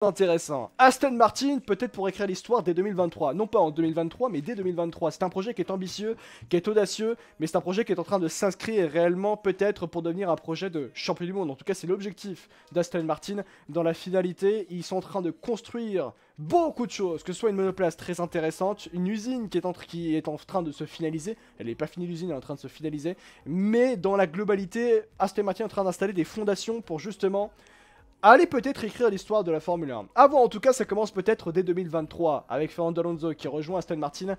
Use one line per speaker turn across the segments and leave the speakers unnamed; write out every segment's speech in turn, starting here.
Intéressant. Aston Martin, peut-être pour écrire l'histoire dès 2023. Non pas en 2023, mais dès 2023. C'est un projet qui est ambitieux, qui est audacieux, mais c'est un projet qui est en train de s'inscrire réellement peut-être pour devenir un projet de champion du monde. En tout cas, c'est l'objectif d'Aston Martin. Dans la finalité, ils sont en train de construire beaucoup de choses, que ce soit une monoplace très intéressante, une usine qui est en train de se finaliser. Elle n'est pas finie l'usine, elle est en train de se finaliser. Mais dans la globalité, Aston Martin est en train d'installer des fondations pour justement allez peut-être écrire l'histoire de la Formule 1. Avant, en tout cas, ça commence peut-être dès 2023 avec Fernando Alonso qui rejoint Aston Martin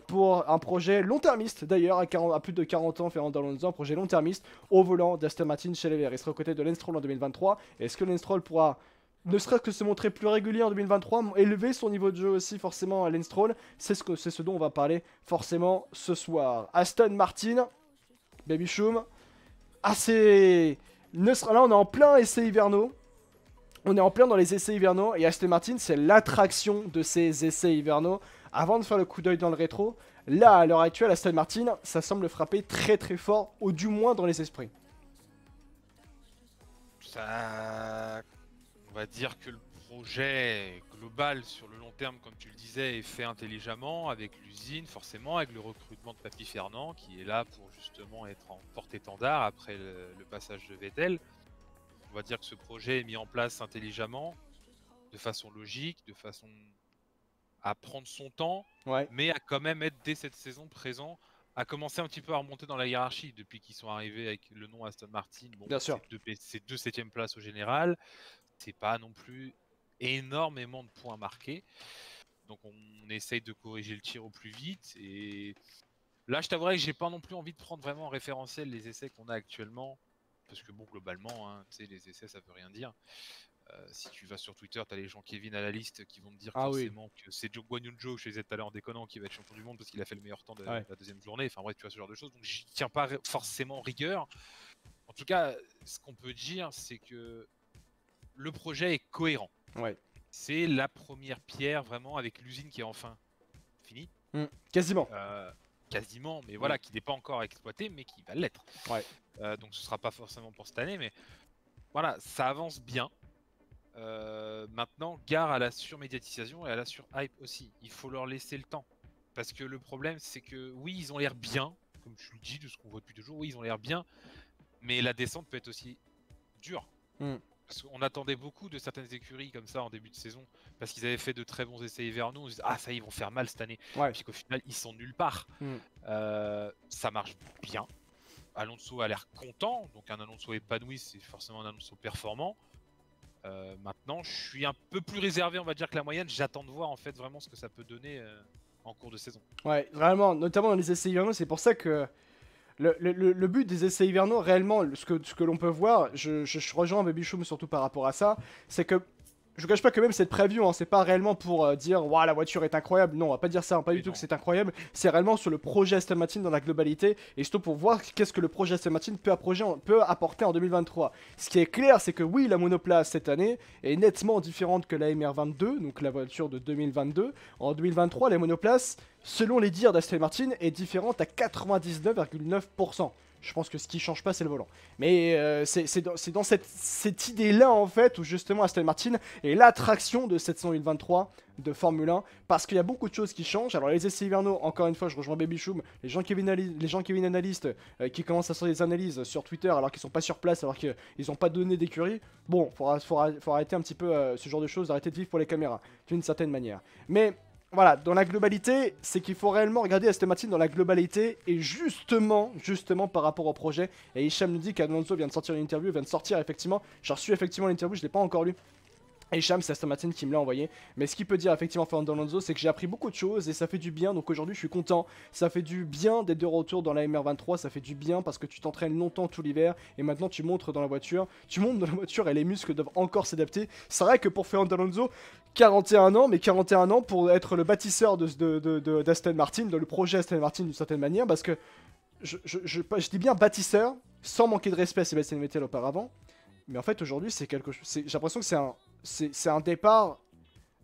pour un projet long-termiste. D'ailleurs, à plus de 40 ans, Fernando Alonso, un projet long-termiste au volant d'Aston Martin chez les Verts. Il sera aux côtés de Lance Stroll en 2023. Est-ce que Lance Stroll pourra ne serait-ce que se montrer plus régulier en 2023, élever son niveau de jeu aussi forcément à Lance Stroll? C'est ce dont on va parler forcément ce soir. Aston Martin, Baby Shoom, assez... Là, on est en plein essai hivernaux. On est en plein dans les essais hivernaux et Aston Martin c'est l'attraction de ces essais hivernaux. Avant de faire le coup d'œil dans le rétro, là à l'heure actuelle Aston Martin ça semble frapper très très fort, ou du moins dans les esprits.
Ça, on va dire que le projet global sur le long terme, comme tu le disais, est fait intelligemment avec l'usine, forcément, avec le recrutement de Papy Fernand qui est là pour justement être en porte-étendard après le passage de Vettel. On va dire que ce projet est mis en place intelligemment, de façon logique, de façon à prendre son temps,
Ouais,
mais à quand même être dès cette saison présent, à commencer un petit peu à remonter dans la hiérarchie depuis qu'ils sont arrivés avec le nom Aston Martin. Bon,
bien sûr.
c'est deux septième places au général, c'est pas non plus énormément de points marqués. Donc on essaye de corriger le tir au plus vite. Et là, je t'avouerais que j'ai pas non plus envie de prendre vraiment en référentiel les essais qu'on a actuellement. Parce que bon, globalement, hein, tu sais, les essais, ça veut rien dire. Si tu vas sur Twitter, tu as les gens Kevin à la liste qui vont te dire
Ah oui,
forcément que c'est Joe Guan Yu Zhou, je disais tout à l'heure en déconnant, qui va être champion du monde parce qu'il a fait le meilleur temps de
ouais,
la deuxième journée. Enfin bref, tu vois ce genre de choses. Donc j'y tiens pas forcément rigueur. En tout cas, ce qu'on peut dire, c'est que le projet est cohérent.
ouais.
C'est la première pierre vraiment avec l'usine qui est enfin finie.
Quasiment.
Euh, Quasiment, mais
Mm.
voilà, qui n'est pas encore exploité, mais qui va l'être.
Ouais.
Donc ce sera pas forcément pour cette année, mais voilà, ça avance bien. Maintenant, gare à la surmédiatisation et à la surhype aussi. Il faut leur laisser le temps. Parce que le problème, c'est que oui, ils ont l'air bien, comme tu le dis, de ce qu'on voit depuis toujours, oui, ils ont l'air bien, mais la descente peut être aussi dure.
Mm.
Parce qu'on attendait beaucoup de certaines écuries comme ça en début de saison, parce qu'ils avaient fait de très bons essais hivernaux. On se disait, ah, ça y est, ils vont faire mal cette année.
Ouais.
Puis qu'au final, ils sont nulle part.
Mm.
Ça marche bien. Alonso a l'air content, donc un Alonso épanoui, c'est forcément un Alonso performant. Maintenant, je suis un peu plus réservé, on va dire, que la moyenne. J'attends de voir en fait vraiment ce que ça peut donner en cours de saison.
Ouais, vraiment, notamment dans les essais hivernaux, c'est pour ça que le but des essais hivernaux, réellement, ce que l'on peut voir, je rejoins Baby Shoom surtout par rapport à ça, c'est que je vous cache pas que même cette preview, hein, c'est pas réellement pour dire waouh la voiture est incroyable, non on va pas dire ça, hein, pas du tout
Non.
que c'est incroyable, c'est réellement sur le projet Aston Martin dans la globalité, et surtout pour voir qu'est-ce que le projet Aston Martin peut apporter en 2023. Ce qui est clair, c'est que oui, la monoplace cette année est nettement différente que la MR22, donc la voiture de 2022. En 2023, la monoplace, selon les dires d'Aston Martin, est différente à 99,9%. Je pense que ce qui change pas, c'est le volant. Mais c'est dans cette idée-là, en fait, où justement Aston Martin est l'attraction de cette saison 2023 de Formule 1. Parce qu'il y a beaucoup de choses qui changent. Alors, les essais hivernaux, encore une fois, je rejoins Baby Shoom. Les gens Kevin analystes qui commencent à sortir des analyses sur Twitter alors qu'ils sont pas sur place, alors qu'ils n'ont pas donné d'écurie. Bon, faut arrêter un petit peu ce genre de choses, arrêter de vivre pour les caméras, d'une certaine manière. Mais voilà, dans la globalité, c'est qu'il faut réellement regarder Aston Martin dans la globalité et justement par rapport au projet. Et Hicham nous dit qu'Alonso vient de sortir une interview, vient de sortir effectivement. J'ai reçu effectivement l'interview, je l'ai pas encore lu. Et Hicham, c'est Aston Martin qui me l'a envoyé. Mais ce qu'il peut dire effectivement Fernando Alonso, c'est que j'ai appris beaucoup de choses et ça fait du bien. Donc aujourd'hui, je suis content. Ça fait du bien d'être de retour dans la MR23. Ça fait du bien parce que tu t'entraînes longtemps tout l'hiver et maintenant tu montres dans la voiture. Tu montes dans la voiture et les muscles doivent encore s'adapter. C'est vrai que pour Fernando Alonso, 41 ans, mais 41 ans pour être le bâtisseur d'Aston Martin, dans le projet Aston Martin d'une certaine manière, parce que je dis bien bâtisseur, sans manquer de respect à Sébastien Vettel auparavant. Mais en fait, aujourd'hui, c'est quelque chose. J'ai l'impression que c'est un départ.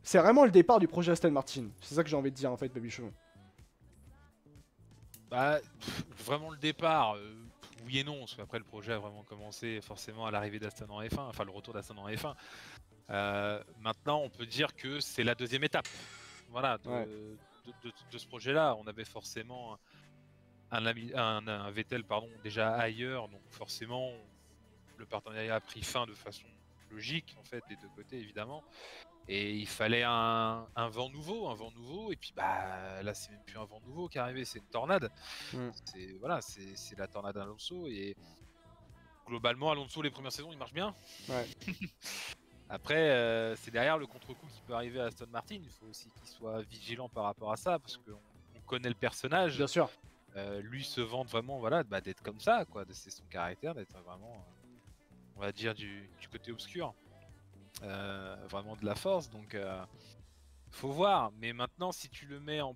C'est vraiment le départ du projet Aston Martin. C'est ça que j'ai envie de dire en fait, Baby Show.
Bah, vraiment le départ, oui et non, parce qu'après le projet a vraiment commencé forcément à l'arrivée d'Aston en F1, enfin le retour d'Aston en F1. Maintenant, on peut dire que c'est la deuxième étape. Voilà,
Ouais.
de ce projet-là. On avait forcément un Vettel pardon, déjà ailleurs, donc forcément, le partenariat a pris fin de façon logique, en fait, des deux côtés, évidemment. Et il fallait un vent nouveau, et puis bah là, c'est même plus un vent nouveau qui est arrivé, c'est une tornade.
Mm.
C'est la tornade Alonso, et globalement, Alonso, les premières saisons, il marche bien.
Ouais.
Après, c'est derrière le contre-coup qui peut arriver à Aston Martin. Il faut aussi qu'il soit vigilant par rapport à ça, parce qu'on connaît le personnage.
Bien sûr.
Lui se vante vraiment, voilà, bah, d'être comme ça, quoi. C'est son caractère, d'être vraiment, on va dire, du côté obscur. Vraiment de la force. Donc, faut voir. Mais maintenant, si tu le mets en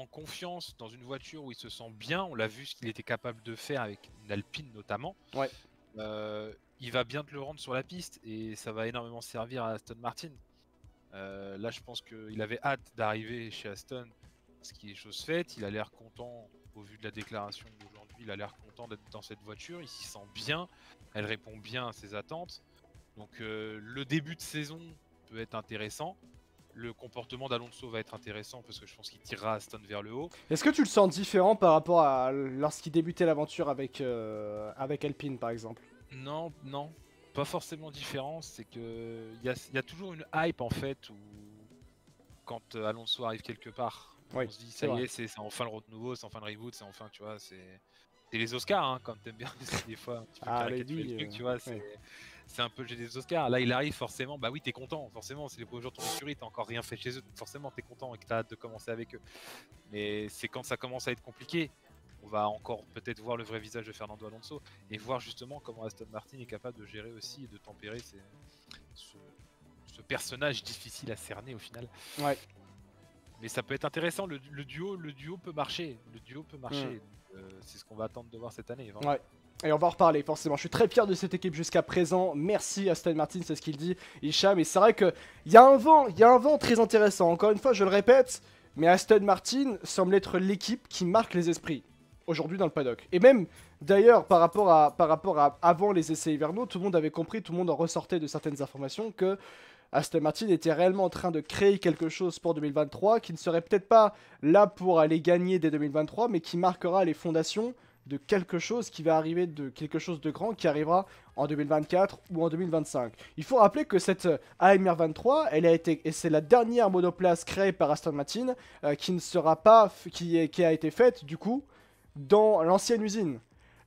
confiance dans une voiture où il se sent bien, on l'a vu ce qu'il était capable de faire avec une Alpine notamment.
Ouais.
Il va bien te le rendre sur la piste, et ça va énormément servir à Aston Martin. Là, je pense qu'il avait hâte d'arriver chez Aston, ce qui est chose faite. Il a l'air content, au vu de la déclaration d'aujourd'hui, il a l'air content d'être dans cette voiture, il s'y sent bien, elle répond bien à ses attentes. Donc le début de saison peut être intéressant. Le comportement d'Alonso va être intéressant, parce que je pense qu'il tirera Aston vers le haut.
Est-ce que tu le sens différent par rapport à lorsqu'il débutait l'aventure avec Alpine, par exemple?
Non, non, pas forcément différent. C'est que il y a toujours une hype, en fait, où quand Alonso arrive quelque part,
Oui,
on se dit
c'est
ça y
vrai.
est, c'est enfin le renouveau, c'est enfin le reboot, c'est enfin, tu vois, c'est les Oscars, hein, comme t'aimes bien des fois un petit peu
Ah, les
caricaturer le
billes,
truc, tu vois,
ouais.
c'est un peu le jeu des Oscars. Là, il arrive, forcément, bah oui, t'es content, forcément, c'est les premiers jours de ton écurie, t'as encore rien fait chez eux, donc forcément t'es content et que t'as hâte de commencer avec eux. Mais c'est quand ça commence à être compliqué, on va encore peut-être voir le vrai visage de Fernando Alonso, et voir justement comment Aston Martin est capable de gérer aussi et de tempérer ce, ce personnage difficile à cerner au final.
Ouais.
Mais ça peut être intéressant, le duo peut marcher. Le duo peut
Hmm.
marcher. C'est ce qu'on va attendre de voir cette année, vraiment.
Ouais. Et on va en reparler, forcément. Je suis très fier de cette équipe jusqu'à présent. Merci Aston Martin, c'est ce qu'il dit, Hicham. Et c'est vrai qu'il y a un vent très intéressant. Encore une fois, je le répète, mais Aston Martin semble être l'équipe qui marque les esprits aujourd'hui dans le paddock. Et même, d'ailleurs, par rapport à avant les essais hivernaux, tout le monde avait compris, tout le monde en ressortait de certaines informations que Aston Martin était réellement en train de créer quelque chose pour 2023 qui ne serait peut-être pas là pour aller gagner dès 2023, mais qui marquera les fondations de quelque chose qui va arriver, de quelque chose de grand qui arrivera en 2024 ou en 2025. Il faut rappeler que cette AMR 23, elle a été, et c'est la dernière monoplace créée par Aston Martin qui ne sera pas, qui a été faite du coup dans l'ancienne usine.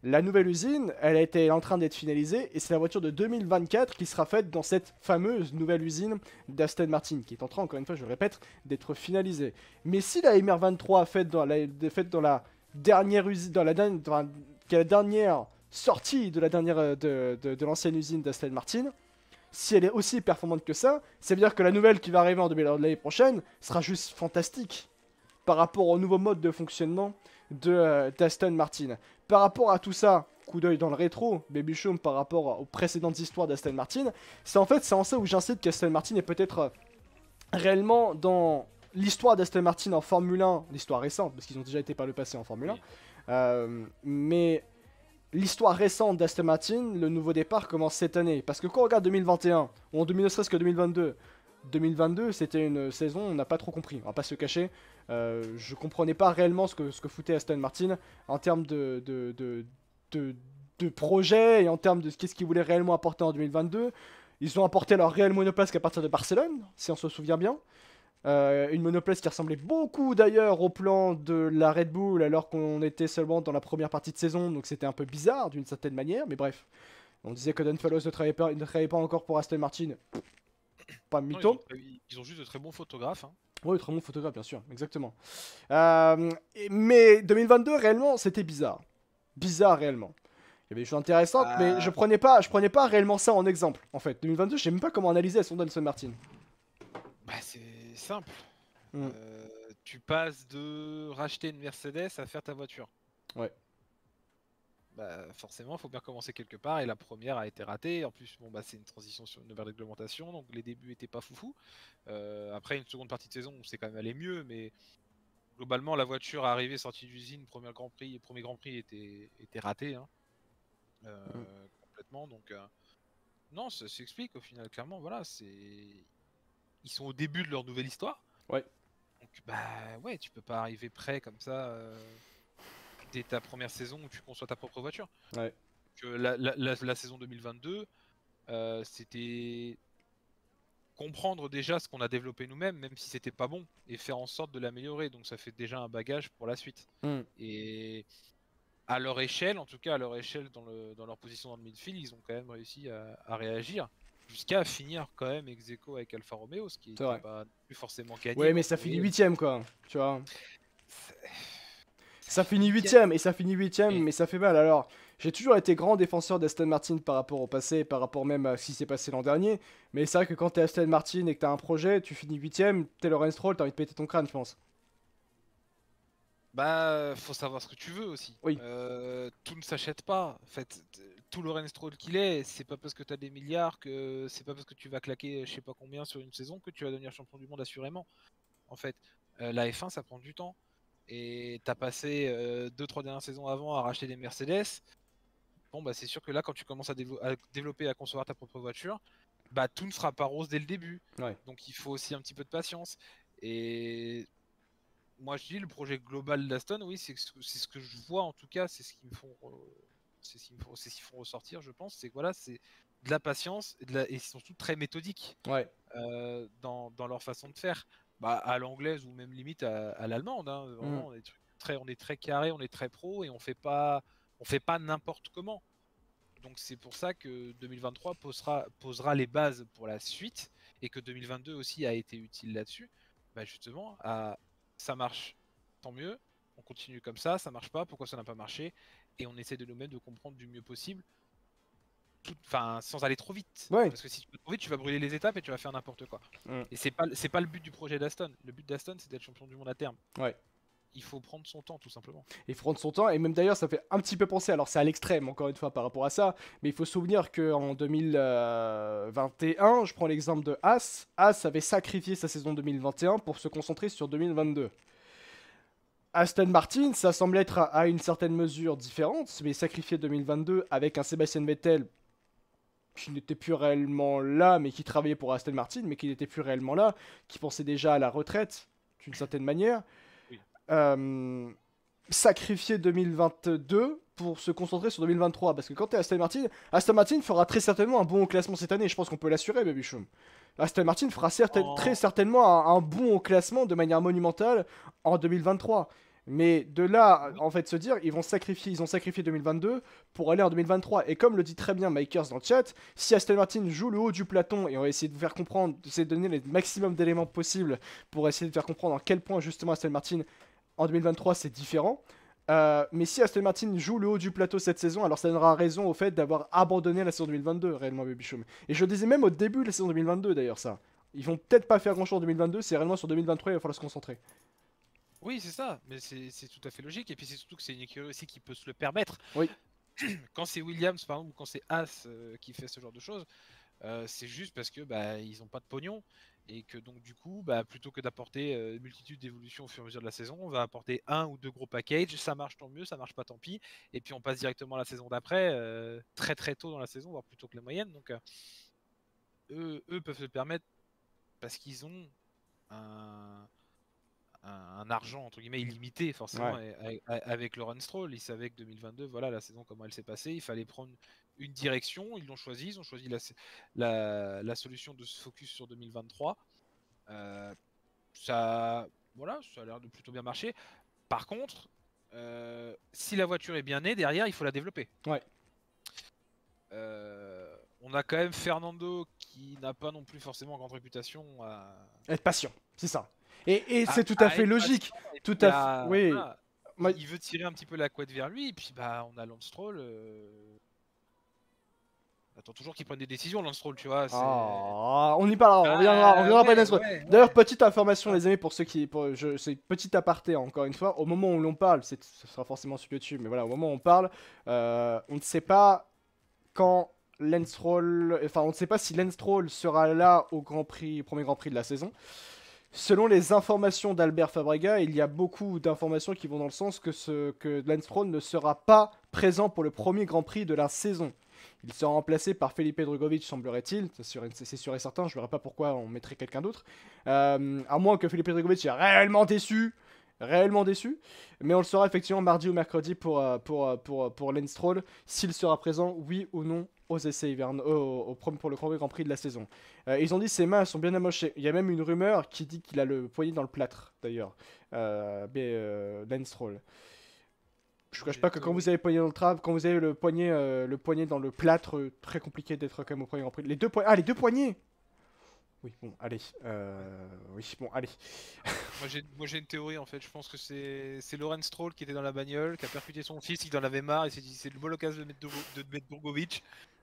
La nouvelle usine, elle a été en train d'être finalisée et c'est la voiture de 2024 qui sera faite dans cette fameuse nouvelle usine d'Aston Martin qui est en train, encore une fois, je le répète, d'être finalisée. Mais si la MR23 faite dans la dernière usine, la dernière sortie de la dernière de l'ancienne usine d'Aston Martin, si elle est aussi performante que ça veut dire que la nouvelle qui va arriver en 2000 l'année prochaine sera juste fantastique par rapport au nouveau mode de fonctionnement d'Aston Martin. Par rapport à tout ça, coup d'œil dans le rétro, Baby Chaume par rapport aux précédentes histoires d'Aston Martin, c'est en ça où j'incite qu'Aston Martin est peut-être réellement dans l'histoire d'Aston Martin en Formule 1, l'histoire récente, parce qu'ils ont déjà été par le passé en Formule 1,
Oui.
mais l'histoire récente d'Aston Martin, le nouveau départ commence cette année. Parce que quand on regarde 2021, ou en ne serait-ce que 2022, 2022 c'était une saison, on n'a pas trop compris, on va pas se cacher. Je comprenais pas réellement ce que foutait Aston Martin en termes de, de projet et en termes de qu'est-ce qu'ils voulaient réellement apporter en 2022. Ils ont apporté leur réel monoplace qu'à partir de Barcelone, si on se souvient bien. Une monoplace qui ressemblait beaucoup d'ailleurs au plan de la Red Bull alors qu'on était seulement dans la première partie de saison, donc c'était un peu bizarre d'une certaine manière, mais bref. On disait que Don Fallows ne travaillait pas encore pour Aston Martin, pas
Non,
mytho.
ils ont juste de très bons photographes, hein.
Oui, très bon photographe, bien sûr, exactement. Mais 2022, réellement, c'était bizarre. Bizarre, réellement. Il y avait des choses intéressantes, mais je prenais pas réellement ça en exemple, en fait. 2022, je sais même pas comment analyser son Aston Martin.
Bah, c'est simple.
Mm.
Tu passes de racheter une Mercedes à faire ta voiture.
Ouais.
Bah, forcément, il faut bien commencer quelque part, et la première a été ratée. En plus, bon, bah, c'est une transition sur une nouvelle réglementation, donc les débuts étaient pas foufou. Après, une seconde partie de saison, c'est quand même allé mieux, mais globalement, la voiture arrivée, sortie d'usine, premier Grand Prix était raté, hein,
Mm.
complètement. Donc, Non, ça s'explique au final, clairement. Voilà, ils sont au début de leur nouvelle histoire.
Ouais.
Donc, bah ouais, tu peux pas arriver prêt comme ça dès ta première saison où tu conçois ta propre voiture.
Ouais.
Que la saison 2022, c'était comprendre déjà ce qu'on a développé nous-mêmes, même si c'était pas bon, et faire en sorte de l'améliorer. Donc ça fait déjà un bagage pour la suite. Et à leur échelle, en tout cas à leur échelle dans leur position dans le midfield, ils ont quand même réussi à réagir jusqu'à finir quand même ex aequo avec Alfa Romeo, ce qui n'était pas plus forcément gagné.
Ouais, mais ça finit 8ème quoi, tu vois. Ça finit 8ème et ça finit 8ème, mais ça fait mal. Alors, j'ai toujours été grand défenseur d'Aston Martin par rapport au passé, par rapport même à ce qui s'est passé l'an dernier. Mais c'est vrai que quand t'es Aston Martin et que t'as un projet, tu finis 8ème, t'es Lawrence Stroll, t'as envie de péter ton crâne, je pense.
Bah, faut savoir ce que tu veux aussi.
Oui.
Tout ne s'achète pas. En fait, tout Lawrence Stroll qu'il est, c'est pas parce que t'as des milliards que c'est pas parce que tu vas claquer je sais pas combien sur une saison que tu vas devenir champion du monde assurément. En fait, la F1 ça prend du temps. Et t'as passé 2-3 dernières saisons avant à racheter des Mercedes. Bon bah c'est sûr que là quand tu commences à développer, à concevoir ta propre voiture, bah tout ne sera pas rose dès le début.
Ouais.
Donc il faut aussi un petit peu de patience. Et moi je dis le projet global d'Aston, oui c'est ce que je vois en tout cas, c'est ce qui me font c'est ce qu'ils font ressortir, je pense, c'est que voilà, c'est de la patience et ils sont tous très méthodiques dans leur façon de faire. Bah, à l'anglaise ou même limite à l'allemande, hein. Vraiment, on est très carré, on est très pro et on fait pas n'importe comment. Donc c'est pour ça que 2023 posera les bases pour la suite et que 2022 aussi a été utile là-dessus. Bah justement, ça marche, tant mieux, on continue comme ça marche pas, pourquoi ça n'a pas marché, et on essaie de nous-mêmes de comprendre du mieux possible, sans aller trop vite. Parce que si tu vas trop vite, tu vas brûler les étapes et tu vas faire n'importe quoi. Et c'est pas le but du projet d'Aston. Le but d'Aston, c'est d'être champion du monde à terme. Il faut prendre son temps, tout simplement.
Il faut prendre son temps, et même d'ailleurs, ça fait un petit peu penser, alors c'est à l'extrême, encore une fois, par rapport à ça, mais il faut se souvenir qu'en 2021, je prends l'exemple de Haas avait sacrifié sa saison 2021 pour se concentrer sur 2022. Aston Martin, ça semble être à une certaine mesure différente, mais sacrifié 2022 avec un Sébastien Vettel qui n'était plus réellement là, mais qui travaillait pour Aston Martin, mais qui n'était plus réellement là, qui pensait déjà à la retraite, d'une certaine manière. Sacrifier 2022 pour se concentrer sur 2023, parce que quand tu es Aston Martin fera très certainement un bon classement cette année, je pense qu'on peut l'assurer, Baby Choum. Aston Martin fera très certainement un bon classement de manière monumentale en 2023. Mais de là, en fait, se dire, ils ont sacrifié 2022 pour aller en 2023. Et comme le dit très bien Makers dans le chat, si Aston Martin joue le haut du plateau, et on va essayer de vous faire comprendre, d'essayer de donner le maximum d'éléments possibles pour essayer de faire comprendre à quel point justement Aston Martin en 2023 c'est différent. Mais si Aston Martin joue le haut du plateau cette saison, alors ça donnera raison au fait d'avoir abandonné la saison 2022 réellement, Baby Choum. Et je le disais même au début de la saison 2022 d'ailleurs, ça. Ils vont peut-être pas faire grand chose en 2022, c'est réellement sur 2023 il va falloir se concentrer.
Oui, c'est ça, mais c'est tout à fait logique, et puis c'est surtout que c'est une écurie aussi qui peut se le permettre.
Oui.
Quand c'est Williams par exemple, ou quand c'est Haas qui fait ce genre de choses, c'est juste parce que bah, ils n'ont pas de pognon, et que donc du coup, bah, plutôt que d'apporter une multitude d'évolutions au fur et à mesure de la saison, on va apporter un ou deux gros packages, ça marche tant mieux, ça marche pas tant pis, et puis on passe directement à la saison d'après, très très tôt dans la saison, voire plutôt que la moyenne, donc eux peuvent se le permettre parce qu'ils ont un argent entre guillemets illimité forcément avec Lawrence Stroll. Ils savaient que 2022, voilà la saison comment elle s'est passée, il fallait prendre une direction, ils ont choisi la solution de se focus sur 2023. Ça a l'air de plutôt bien marcher. Par contre, si la voiture est bien née, derrière il faut la développer. On a quand même Fernando qui n'a pas non plus forcément grande réputation à
être patient, c'est ça. Et c'est tout à fait logique. Tout à fait. Oui.
Voilà, il veut tirer un petit peu la couette vers lui, et puis bah on a Lance Stroll. Attends toujours qu'il prenne des décisions, Lance Stroll, tu vois.
On y parlera, on reviendra pas Lance Stroll. D'ailleurs, petite information, les amis, pour ceux qui. C'est petit aparté, encore une fois. Au moment où l'on parle, ce sera forcément sur YouTube, mais voilà, au moment où on parle, on ne sait pas quand Lance Stroll. Enfin, on ne sait pas si Lance Stroll sera là au premier Grand Prix de la saison. Selon les informations d'Albert Fabrega, il y a beaucoup d'informations qui vont dans le sens que Lance Stroll ne sera pas présent pour le premier Grand Prix de la saison. Il sera remplacé par Felipe Drugovich, semblerait-il. C'est sûr et certain, je ne verrai pas pourquoi on mettrait quelqu'un d'autre. À moins que Felipe Drugovich est réellement déçu. Réellement déçu. Mais on le saura effectivement mardi ou mercredi pour Lance Stroll, s'il sera présent, oui ou non, aux essais hivernaux, pour le premier Grand Prix de la saison. Ils ont dit que ses mains sont bien amochées. Il y a même une rumeur qui dit qu'il a le poignet dans le plâtre, d'ailleurs. Lance Stroll. Je vous cache pas que quand vous avez le poignet dans le trap, quand vous avez le poignet dans le plâtre, très compliqué d'être quand même au premier Grand Prix. Les deux poignets. Ah, les deux poignets. Oui, bon, allez. Oui, bon, allez.
Moi j'ai une théorie en fait, je pense que c'est Lorenz Stroll qui était dans la bagnole, qui a percuté son fils, il en avait marre et s'est dit c'est le bon occasion de mettre Bourgovic.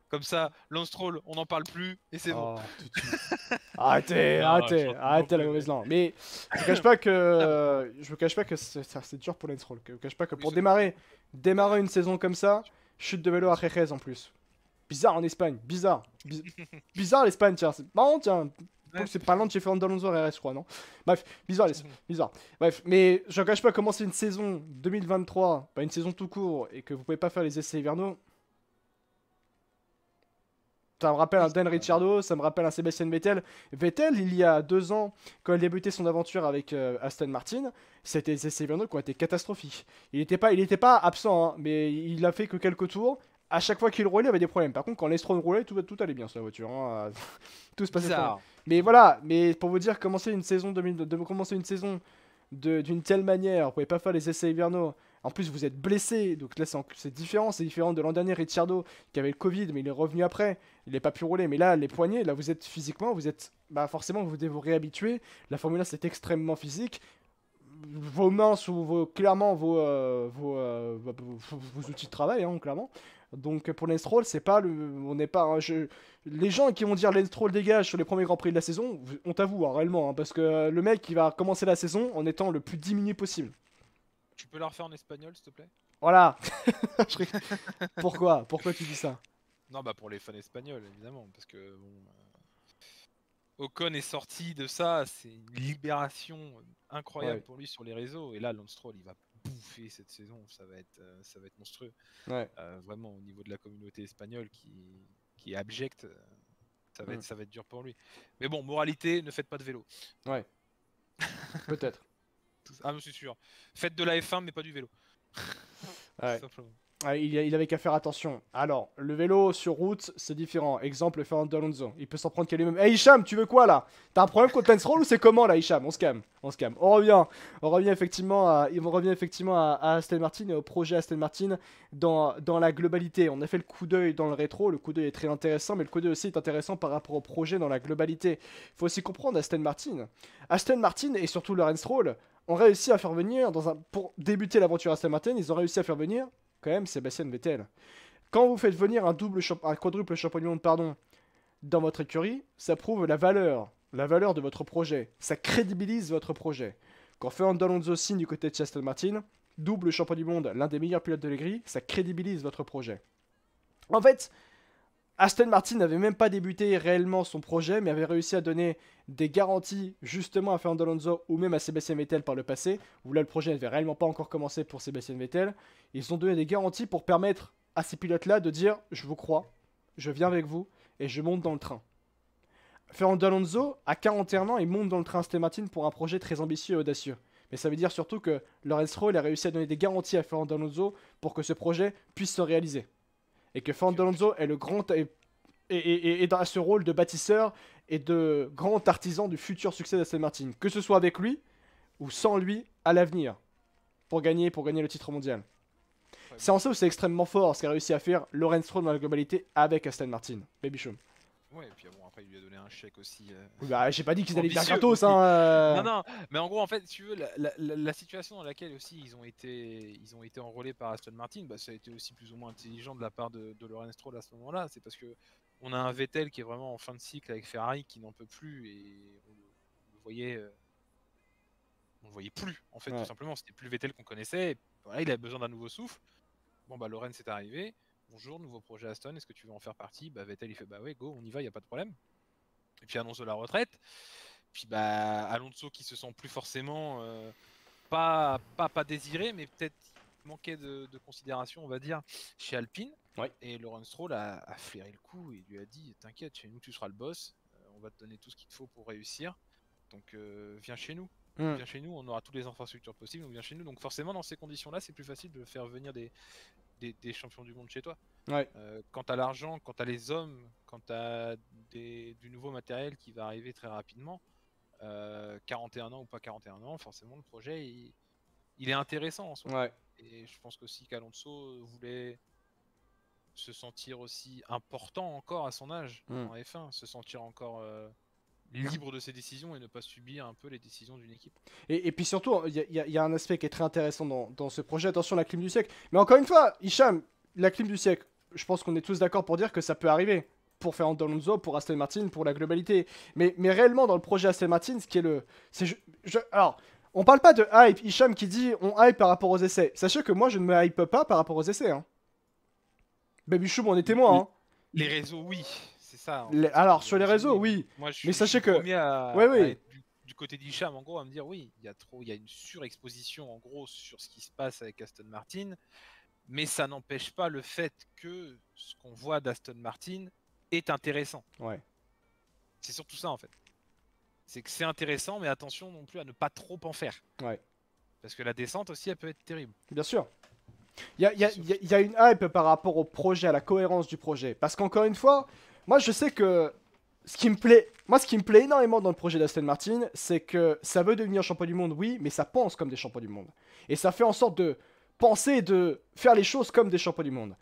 Comme ça, Lance Stroll, on n'en parle plus et c'est bon.
Tout de suite. Arrêtez,
Non,
arrêtez la mauvaise langue. Mais je vous cache pas que c'est dur pour Lance Stroll. Je vous cache pas que pour démarrer une saison comme ça, chute de vélo à Jerez en plus. Bizarre en Espagne, bizarre. Bizarre l'Espagne, tiens. C'est marrant, tiens. C'est pas loin de chez Fernando Alonso RS, je crois, non? Bref, bizarre. Bref, mais je ne cache pas, commencer une saison 2023, pas une saison tout court, et que vous pouvez pas faire les essais hivernaux. Ça me rappelle un Dan Ricciardo, ça me rappelle un Sébastien Vettel. Vettel, il y a 2 ans, quand il débutait son aventure avec Aston Martin, c'était des essais hivernaux qui ont été catastrophiques. Il n'était pas absent, hein, mais il a fait que quelques tours. À chaque fois qu'il roulait, il y avait des problèmes. Par contre, quand l'Estron roulait, tout allait bien sur la voiture. Hein. Tout se passait bien. Mais voilà, mais pour vous dire, commencer une saison d'une telle manière, vous pouvez pas faire les essais hivernaux. En plus, vous êtes blessé, donc là c'est différent de l'an dernier. Ricciardo qui avait le Covid, mais il est revenu après, il n'a pas pu rouler. Mais là, les poignets, là vous êtes physiquement, forcément vous devez vous réhabituer. La Formule 1 c'est extrêmement physique. Vos mains sont clairement vos outils de travail, hein, clairement. Donc pour Lance Stroll, c'est pas on n'est pas. Les gens qui vont dire Lance Stroll dégage sur les premiers Grands Prix de la saison, on t'avoue hein, réellement, hein, parce que le mec il va commencer la saison en étant le plus diminué possible.
Tu peux la refaire en espagnol s'il te plaît?
Voilà. Pourquoi tu dis ça?
Non bah pour les fans espagnols évidemment, parce que bon, Ocon est sorti de ça, c'est une libération incroyable pour lui sur les réseaux, et là Lance Stroll il va bouffer cette saison, ça va être monstrueux. Vraiment au niveau de la communauté espagnole qui est abjecte, ça va être dur pour lui. Mais bon, moralité, ne faites pas de vélo.
Ouais. Peut-être.
Ah, je suis sûr. Faites de la F1 mais pas du vélo.
Ouais. Il avait qu'à faire attention. Alors, le vélo sur route, c'est différent. Exemple, Fernando Alonso. Il peut s'en prendre qu'à lui-même. Hey Hicham, tu veux quoi là? T'as un problème contre Lance Stroll ou c'est comment là, Hicham? On se calme. On revient effectivement à Aston Martin et au projet Aston Martin dans la globalité. On a fait le coup d'œil dans le rétro. Le coup d'œil est très intéressant, mais le coup d'œil aussi est intéressant par rapport au projet dans la globalité. Il faut aussi comprendre Aston Martin. Aston Martin et surtout Lawrence Stroll ont réussi à faire venir, pour débuter l'aventure Aston Martin, ils ont réussi à faire venir quand même Sébastien Vettel. Quand vous faites venir un quadruple champion du monde, dans votre écurie, ça prouve la valeur de votre projet. Ça crédibilise votre projet. Quand Fernando Alonso signe du côté de Aston Martin, double champion du monde, l'un des meilleurs pilotes de la grille, ça crédibilise votre projet. En fait, Aston Martin n'avait même pas débuté réellement son projet, mais avait réussi à donner des garanties justement à Fernando Alonso ou même à Sébastien Vettel par le passé, où là le projet n'avait réellement pas encore commencé pour Sébastien Vettel. Ils ont donné des garanties pour permettre à ces pilotes-là de dire « je vous crois, je viens avec vous et je monte dans le train ». Fernando Alonso, à 41 ans, il monte dans le train Aston Martin pour un projet très ambitieux et audacieux. Mais ça veut dire surtout que Lawrence Stroll a réussi à donner des garanties à Fernando Alonso pour que ce projet puisse se réaliser. Et que Fernando Alonso est le grand et dans ce rôle de bâtisseur et de grand artisan du futur succès d'Aston Martin, que ce soit avec lui ou sans lui à l'avenir, pour gagner le titre mondial. C'est en ça où c'est extrêmement fort ce qu'a réussi à faire Lawrence Stroll dans la globalité avec Aston Martin. Baby Show.
Ouais, et puis bon, après il lui a donné un chèque aussi.
Bah, j'ai pas dit qu'ils allaient bien gratos, hein.
Non, mais en gros, en fait, si tu veux, la situation dans laquelle aussi ils ont été enrôlés par Aston Martin, bah, ça a été aussi plus ou moins intelligent de la part de Lawrence Stroll à ce moment-là. C'est parce que on a un Vettel qui est vraiment en fin de cycle avec Ferrari qui n'en peut plus et on le voyait plus en fait, tout simplement. C'était plus le Vettel qu'on connaissait. Et voilà, il avait besoin d'un nouveau souffle. Bon, bah, Lawrence est arrivé. Bonjour, nouveau projet Aston, est-ce que tu veux en faire partie? Bah Vettel il fait bah ouais go, on y va, y a pas de problème. Et puis annonce de la retraite. Puis bah Alonso qui se sent plus forcément pas désiré, mais peut-être manquait de considération, on va dire, chez Alpine.
Ouais.
Et Laurent Stroll a flairé le coup et lui a dit t'inquiète, chez nous tu seras le boss, on va te donner tout ce qu'il te faut pour réussir, donc viens chez nous.
Hmm.
Viens chez nous, on aura toutes les infrastructures possibles, donc viens chez nous. Donc forcément dans ces conditions-là, c'est plus facile de faire venir des champions du monde chez toi.
Ouais.
Quand t'as l'argent, quand t'as les hommes, quand t'as du nouveau matériel qui va arriver très rapidement, 41 ans ou pas 41 ans, forcément le projet il est intéressant en soi.
Ouais.
Et je pense qu'aussi qu'Alonso voulait se sentir aussi important encore à son âge
Hmm.
en F1, se sentir encore libre de ses décisions et ne pas subir un peu les décisions d'une équipe.
Et puis surtout, il y a un aspect qui est très intéressant dans ce projet. Attention, la clim du siècle. Mais encore une fois, Hicham, la clim du siècle, je pense qu'on est tous d'accord pour dire que ça peut arriver. Pour Fernando Alonso, pour Aston Martin, pour la globalité. Mais réellement, dans le projet Aston Martin, ce qui est le. Alors, on parle pas de hype. Hicham qui dit on hype par rapport aux essais. Sachez que moi, je ne me hype pas par rapport aux essais. Hein. Baby Choum on est témoin. Hein.
Les réseaux, oui, c'est ça.
Alors, sur les réseaux, oui.
Moi,
mais sachez
suis
que.
premier à être du côté d'Hicham, en gros, à me dire oui, il y a une surexposition en gros sur ce qui se passe avec Aston Martin, mais ça n'empêche pas le fait que ce qu'on voit d'Aston Martin est intéressant.
Ouais.
C'est surtout ça en fait. C'est que c'est intéressant, mais attention non plus à ne pas trop en faire.
Ouais.
Parce que la descente aussi, elle peut être terrible.
Bien sûr. Il y a une hype par rapport au projet, à la cohérence du projet. Parce qu'encore une fois, moi je sais que ce qui me plaît énormément dans le projet d'Aston Martin, c'est que ça veut devenir champion du monde, oui, mais ça pense comme des champions du monde. Et ça fait en sorte de penser et de faire les choses comme des champions du monde.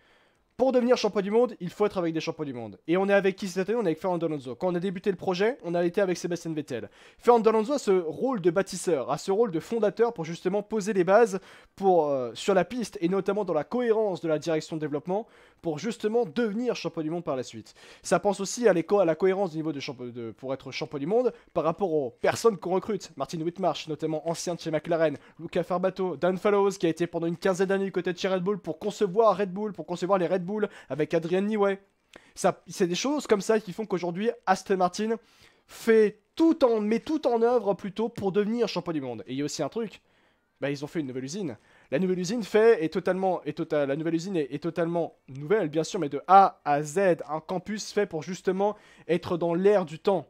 Pour devenir champion du monde, il faut être avec des champions du monde. Et on est avec qui cette année? On est avec Fernando Alonso. Quand on a débuté le projet, on a été avec Sébastien Vettel. Fernando Alonso a ce rôle de bâtisseur, a ce rôle de fondateur pour justement poser les bases sur la piste et notamment dans la cohérence de la direction de développement pour justement devenir champion du monde par la suite. Ça pense aussi à la cohérence du niveau pour être champion du monde par rapport aux personnes qu'on recrute. Martin Whitmarsh, notamment ancien de chez McLaren, Luca Farbato, Dan Fallows qui a été pendant une quinzaine d'années du côté de chez Red Bull pour concevoir les Red Bull avec Adrian Newey. C'est des choses comme ça qui font qu'aujourd'hui Aston Martin met tout en œuvre plutôt pour devenir champion du monde. Et il y a aussi un truc, ils ont fait une nouvelle usine. La nouvelle usine la nouvelle usine est totalement nouvelle, bien sûr, mais de A à Z, un campus fait pour justement être dans l'ère du temps.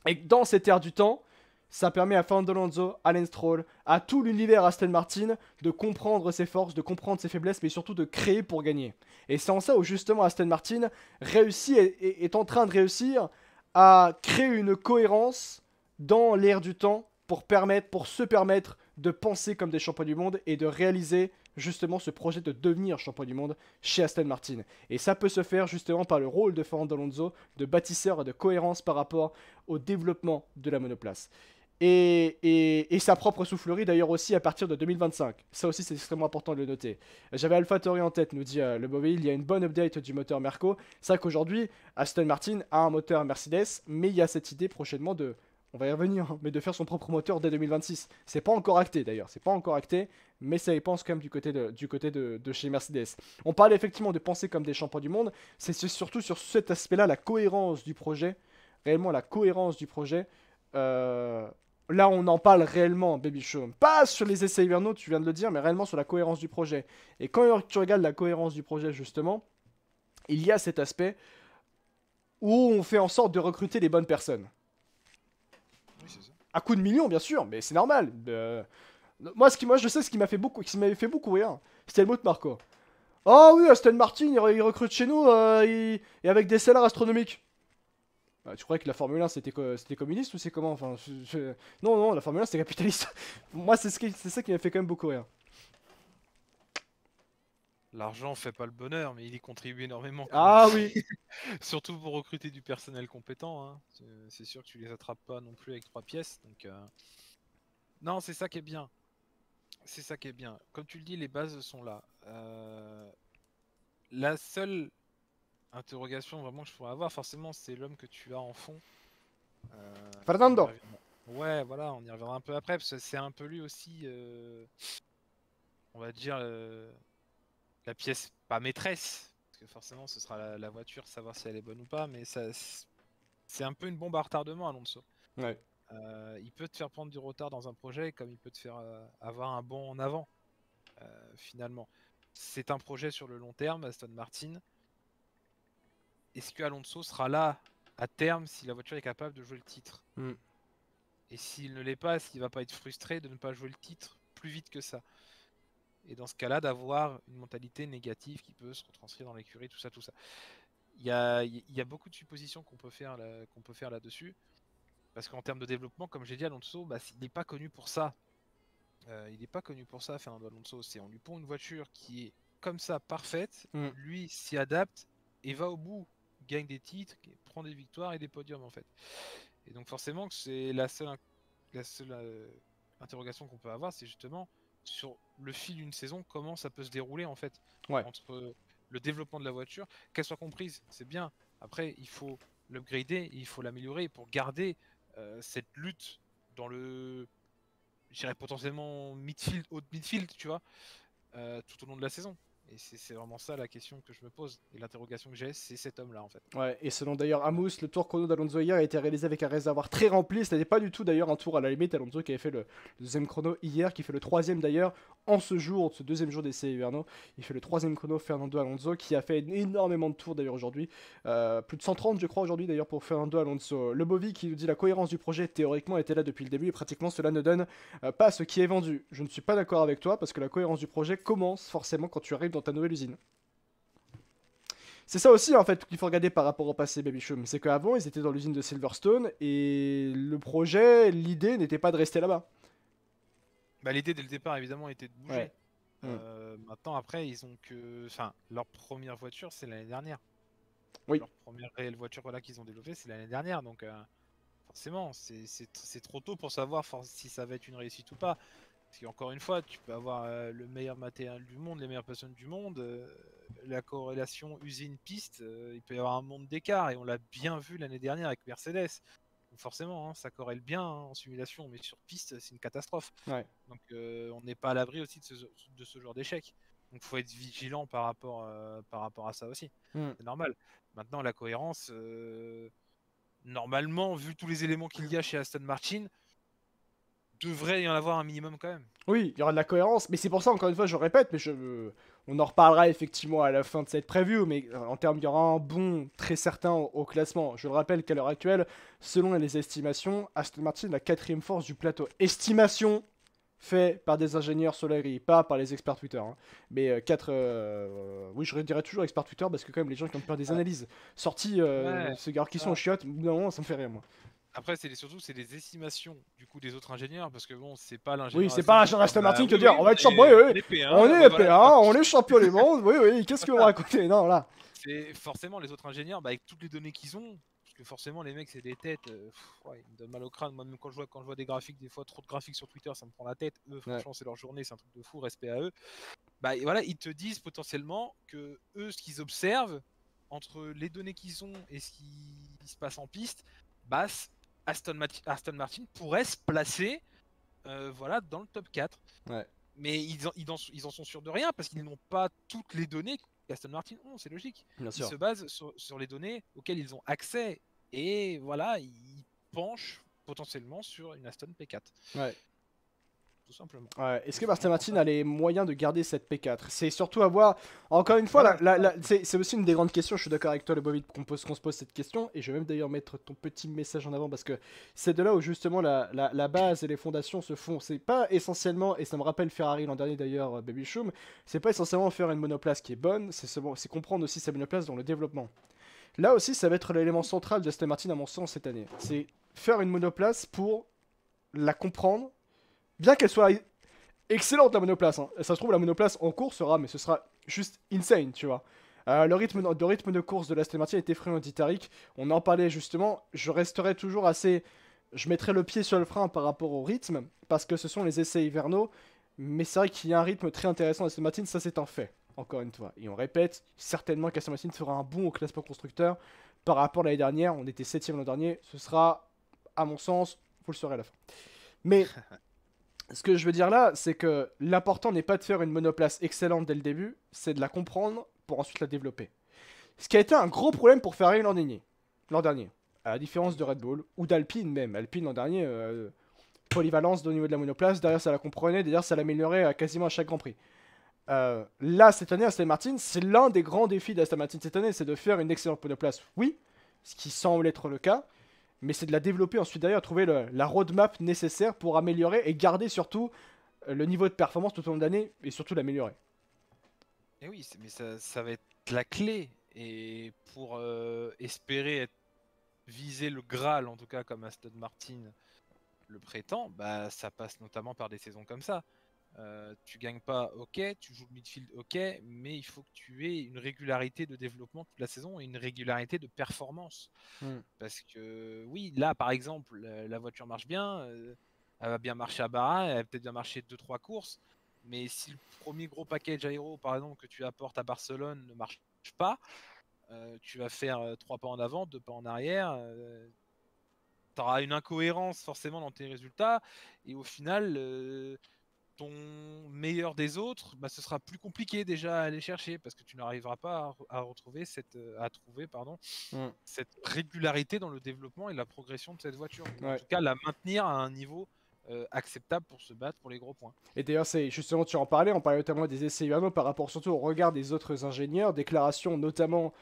Et dans cette ère du temps, ça permet à Fernando Alonso, Alain Stroll, à tout l'univers Aston Martin de comprendre ses forces, de comprendre ses faiblesses, mais surtout de créer pour gagner. Et c'est en ça où justement Aston Martin est en train de réussir à créer une cohérence dans l'ère du temps pour se permettre de penser comme des champions du monde et de réaliser justement ce projet de devenir champion du monde chez Aston Martin. Et ça peut se faire justement par le rôle de Fernando Alonso, de bâtisseur et de cohérence par rapport au développement de la monoplace. Et sa propre soufflerie d'ailleurs aussi à partir de 2025. Ça aussi c'est extrêmement important de le noter. J'avais AlphaTauri en tête, nous dit le Beauvais, il y a une bonne update du moteur Merco. C'est vrai qu'aujourd'hui Aston Martin a un moteur Mercedes, mais il y a cette idée prochainement on va y revenir, mais de faire son propre moteur dès 2026. C'est pas encore acté d'ailleurs, c'est pas encore acté, mais ça y pense quand même du côté de chez Mercedes. On parle effectivement de penser comme des champions du monde, c'est surtout sur cet aspect-là, la cohérence du projet, réellement la cohérence du projet. Là, on en parle réellement, Baby Show. Pas sur les essais hivernaux, tu viens de le dire, mais réellement sur la cohérence du projet. Et quand tu regardes la cohérence du projet, justement, il y a cet aspect où on fait en sorte de recruter les bonnes personnes.
Oui, c'est ça.
À coup de millions, bien sûr, mais c'est normal. Moi, je sais ce qui m'avait fait beaucoup rire, c'était le mot de Marco. Oh oui, Aston Martin, il recrute chez nous et avec des salaires astronomiques. Tu croyais que la Formule 1 c'était communiste ou c'est comment? Enfin, non, la Formule 1 c'était capitaliste. Moi, c'est ça qui m'a fait quand même beaucoup rire.
L'argent fait pas le bonheur, mais il y contribue énormément.
Ah oui.
Surtout pour recruter du personnel compétent. Hein. C'est sûr que tu les attrapes pas non plus avec 3 pièces. Donc, non, c'est ça qui est bien. C'est ça qui est bien. Comme tu le dis, les bases sont là. La seule interrogation vraiment que je pourrais avoir, forcément, c'est l'homme que tu as en fond.
Fernando.
Ouais, voilà, on y reviendra un peu après, parce que c'est un peu lui aussi, on va dire, la pièce, pas maîtresse, parce que forcément ce sera la voiture, savoir si elle est bonne ou pas, mais c'est un peu une bombe à retardement, Alonso.
Ouais.
Il peut te faire prendre du retard dans un projet, comme il peut te faire avoir un bond en avant, finalement. c'est un projet sur le long terme, Aston Martin. Est-ce que Alonso sera là à terme si la voiture est capable de jouer le titre? Et s'il ne l'est pas, est-ce qu'il va pas être frustré de ne pas jouer le titre plus vite que ça? Et dans ce cas-là, d'avoir une mentalité négative qui peut se retranscrire dans l'écurie, tout ça, tout ça. Il y a beaucoup de suppositions qu'on peut faire là-dessus. Parce qu'en termes de développement, comme j'ai dit, Alonso, il n'est pas connu pour ça. Il n'est pas connu pour ça, Fernando Alonso. On lui pond une voiture qui est comme ça, parfaite. Lui s'y adapte et va au bout. Gagne des titres, prend des victoires et des podiums en fait. Et donc forcément, c'est la seule interrogation qu'on peut avoir, c'est justement sur le fil d'une saison, comment ça peut se dérouler en fait. Entre le développement de la voiture, qu'elle soit comprise, c'est bien. Après, il faut l'upgrader, il faut l'améliorer pour garder cette lutte dans le, je dirais potentiellement midfield, haut midfield, tu vois, tout au long de la saison. Et c'est vraiment ça la question que je me pose. Et l'interrogation que j'ai, c'est cet homme-là en fait.
Ouais, et selon d'ailleurs Amos, le tour chrono d'Alonso hier a été réalisé avec un réservoir très rempli. Ce n'était pas du tout d'ailleurs un tour à la limite. Alonso qui avait fait le deuxième chrono hier, qui fait le troisième d'ailleurs en ce deuxième jour d'essai hivernaux. Il fait le troisième chrono, Fernando Alonso, qui a fait énormément de tours d'ailleurs aujourd'hui. Plus de 130 je crois aujourd'hui d'ailleurs pour Fernando Alonso. Le Bovi qui nous dit la cohérence du projet théoriquement était là depuis le début et pratiquement cela ne donne pas ce qui est vendu. Je ne suis pas d'accord avec toi parce que la cohérence du projet commence forcément quand tu arrives dans ta nouvelle usine. C'est ça aussi en fait qu'il faut regarder par rapport au passé Baby Chum, c'est qu'avant ils étaient dans l'usine de Silverstone et le projet, l'idée n'était pas de rester là-bas.
L'idée dès le départ évidemment était de bouger. Maintenant après ils ont que, enfin leur première voiture c'est l'année dernière. Leur première réelle voiture qu'ils ont développée c'est l'année dernière, donc forcément c'est trop tôt pour savoir si ça va être une réussite ou pas. Parce qu'encore une fois, tu peux avoir le meilleur matériel du monde, les meilleures personnes du monde, la corrélation usine-piste, il peut y avoir un monde d'écart, et on l'a bien vu l'année dernière avec Mercedes. Donc forcément, ça corrèle bien en simulation, mais sur piste, c'est une catastrophe. Donc on n'est pas à l'abri aussi de ce genre d'échec. Donc il faut être vigilant par rapport à ça aussi. C'est normal. Maintenant, la cohérence, normalement, vu tous les éléments qu'il y a chez Aston Martin, devrait y en avoir un minimum quand même.
Oui, il y aura de la cohérence, mais c'est pour ça, encore une fois, je répète, mais on en reparlera effectivement à la fin de cette preview, mais en termes, il y aura un bond très certain au classement. Je le rappelle qu'à l'heure actuelle, selon les estimations, Aston Martin est la 4ème force du plateau. Estimation fait par des ingénieurs sur la grille, pas par les experts Twitter. Hein. Mais oui, je dirais toujours experts Twitter, parce que quand même, les gens qui ont peur des analyses sorties, ces gars qui sont chiottes, non, ça me fait rire, moi.
Après, surtout des estimations du coup des autres ingénieurs, parce que bon, c'est pas l'ingénieur.
Oui, c'est pas l'ingénieur Aston Martin qui dit on va être champion, on est P1, on est champion du monde, oui, qu'est-ce que vous racontez? Non, là.
C'est forcément les autres ingénieurs, avec toutes les données qu'ils ont, parce que forcément les mecs c'est des têtes, ils me donnent mal au crâne. Moi, même quand je vois des graphiques, des fois trop de graphiques sur Twitter, ça me prend la tête. Eux, franchement, c'est leur journée, c'est un truc de fou, respect à eux. Voilà, ils te disent potentiellement que eux, ce qu'ils observent entre les données qu'ils ont et ce qui se passe en piste, Aston Martin pourrait se placer dans le top 4. Mais ils en sont sûrs de rien parce qu'ils n'ont pas toutes les données qu'Aston Martin ont, c'est logique. Ils se basent sur les données auxquelles ils ont accès et voilà, ils penchent potentiellement sur une Aston P4. Tout simplement.
Est-ce que Aston Martin a les moyens de garder cette P4? C'est surtout à voir. Encore une fois, c'est aussi une des grandes questions. Je suis d'accord avec toi, le Bobby, qu'on se pose cette question. Et je vais même d'ailleurs mettre ton petit message en avant parce que c'est de là où justement la base et les fondations se font. C'est pas essentiellement, et ça me rappelle Ferrari l'an dernier d'ailleurs, Baby Shum, c'est pas essentiellement faire une monoplace qui est bonne, c'est comprendre aussi sa monoplace dans le développement. Là aussi, ça va être l'élément central d'Aston Martin à mon sens cette année. C'est faire une monoplace pour la comprendre. Bien qu'elle soit excellente la monoplace, hein. Ça se trouve la monoplace en course sera, mais ce sera juste insane, tu vois. Le rythme de course de l'Aston Martin est effrayant, dit Tariq. On en parlait justement. Je resterai toujours assez. Je mettrai le pied sur le frein par rapport au rythme, parce que ce sont les essais hivernaux. Mais c'est vrai qu'il y a un rythme très intéressant à Aston Martin, ça c'est un fait. Encore une fois. Et on répète, certainement qu'Aston Martin fera un bond au classement constructeur par rapport à l'année dernière. On était 7ème l'an dernier. Ce sera, à mon sens, vous le saurez à la fin. Mais. Ce que je veux dire là, c'est que l'important n'est pas de faire une monoplace excellente dès le début, c'est de la comprendre pour ensuite la développer. Ce qui a été un gros problème pour Ferrari l'an dernier. À la différence de Red Bull, ou d'Alpine même. Alpine l'an dernier, polyvalence au niveau de la monoplace, derrière ça la comprenait, derrière ça l'améliorait quasiment à chaque Grand Prix. Là, cette année, Aston Martin, c'est l'un des grands défis d'Aston Martin cette année, c'est de faire une excellente monoplace. Oui, ce qui semble être le cas, mais c'est de la développer ensuite derrière, trouver la roadmap nécessaire pour améliorer et garder surtout le niveau de performance tout au long de l'année et surtout l'améliorer.
Et oui, mais ça va être la clé. Et pour espérer viser le Graal, en tout cas comme Aston Martin le prétend, bah, ça passe notamment par des saisons comme ça. Tu gagnes pas, ok, tu joues le midfield, ok, mais il faut que tu aies une régularité de développement toute la saison et une régularité de performance. Parce que oui, là par exemple, la voiture marche bien, elle va bien marcher à Bahreïn, elle va peut-être bien marcher 2-3 courses, mais si le premier gros package aéro par exemple que tu apportes à Barcelone ne marche pas, tu vas faire 3 pas en avant, 2 pas en arrière, tu auras une incohérence forcément dans tes résultats, et au final ton meilleur des autres, bah, ce sera plus compliqué déjà à aller chercher parce que tu n'arriveras pas à retrouver cette régularité dans le développement et la progression de cette voiture. En tout cas, la maintenir à un niveau acceptable pour se battre pour les gros points.
Et d'ailleurs, c'est justement, tu en parlais, on parlait notamment des essais UAMO par rapport surtout au regard des autres ingénieurs, déclarations notamment